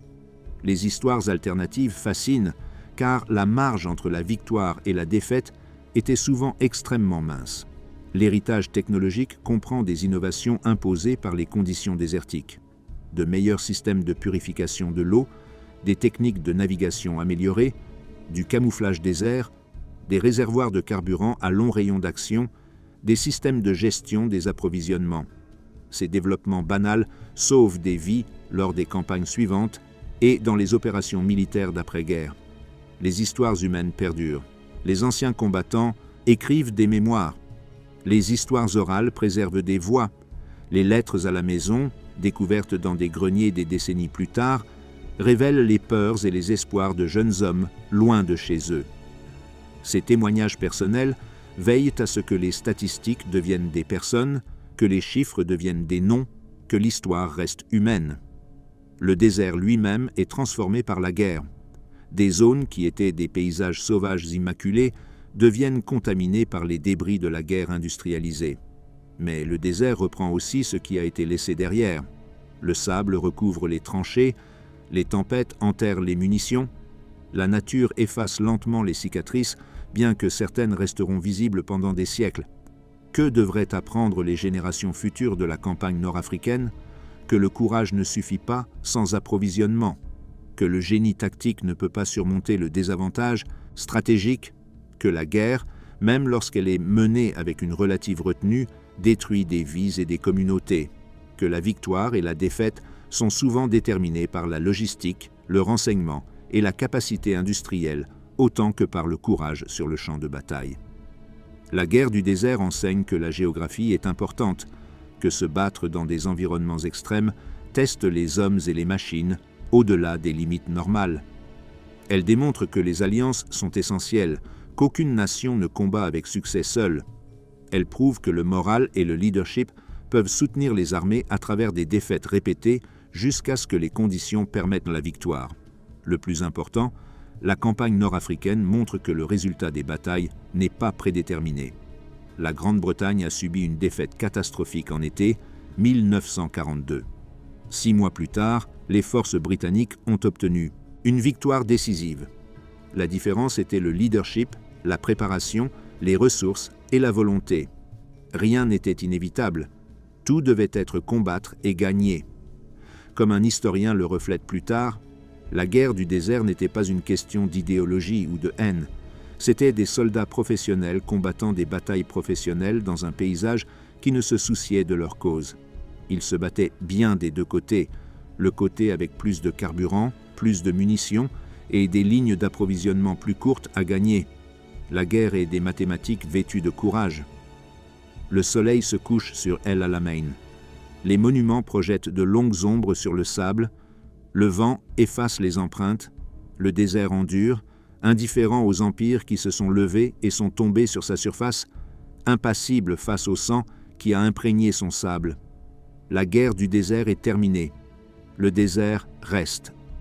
Les histoires alternatives fascinent, car la marge entre la victoire et la défaite était souvent extrêmement mince. L'héritage technologique comprend des innovations imposées par les conditions désertiques, de meilleurs systèmes de purification de l'eau, des techniques de navigation améliorées, du camouflage des airs, des réservoirs de carburant à long rayon d'action, des systèmes de gestion des approvisionnements. Ces développements banals sauvent des vies lors des campagnes suivantes et dans les opérations militaires d'après-guerre. Les histoires humaines perdurent. Les anciens combattants écrivent des mémoires. Les histoires orales préservent des voix. Les lettres à la maison, découvertes dans des greniers des décennies plus tard, révèlent les peurs et les espoirs de jeunes hommes loin de chez eux. Ces témoignages personnels veillent à ce que les statistiques deviennent des personnes, que les chiffres deviennent des noms, que l'histoire reste humaine. Le désert lui-même est transformé par la guerre. Des zones qui étaient des paysages sauvages immaculés deviennent contaminées par les débris de la guerre industrialisée. Mais le désert reprend aussi ce qui a été laissé derrière. Le sable recouvre les tranchées, les tempêtes enterrent les munitions, la nature efface lentement les cicatrices, bien que certaines resteront visibles pendant des siècles. Que devraient apprendre les générations futures de la campagne nord-africaine? Que le courage ne suffit pas sans approvisionnement, que le génie tactique ne peut pas surmonter le désavantage stratégique, que la guerre, même lorsqu'elle est menée avec une relative retenue, détruit des vies et des communautés, que la victoire et la défaite sont souvent déterminées par la logistique, le renseignement et la capacité industrielle, autant que par le courage sur le champ de bataille. La guerre du désert enseigne que la géographie est importante, que se battre dans des environnements extrêmes teste les hommes et les machines au-delà des limites normales. Elle démontre que les alliances sont essentielles, qu'aucune nation ne combat avec succès seule. Elle prouve que le moral et le leadership peuvent soutenir les armées à travers des défaites répétées jusqu'à ce que les conditions permettent la victoire. Le plus important, la campagne nord-africaine montre que le résultat des batailles n'est pas prédéterminé. La Grande-Bretagne a subi une défaite catastrophique en été 1942. 6 mois plus tard, les forces britanniques ont obtenu une victoire décisive. La différence était le leadership, la préparation, les ressources et la volonté. Rien n'était inévitable. Tout devait être combattre et gagner. Comme un historien le reflète plus tard, la guerre du désert n'était pas une question d'idéologie ou de haine. C'étaient des soldats professionnels combattant des batailles professionnelles dans un paysage qui ne se souciait de leur cause. Ils se battaient bien des deux côtés, le côté avec plus de carburant, plus de munitions et des lignes d'approvisionnement plus courtes à gagner. La guerre est des mathématiques vêtues de courage. Le soleil se couche sur El Alamein. Les monuments projettent de longues ombres sur le sable, le vent efface les empreintes, le désert endure, indifférent aux empires qui se sont levés et sont tombés sur sa surface, impassible face au sang qui a imprégné son sable. La guerre du désert est terminée. Le désert reste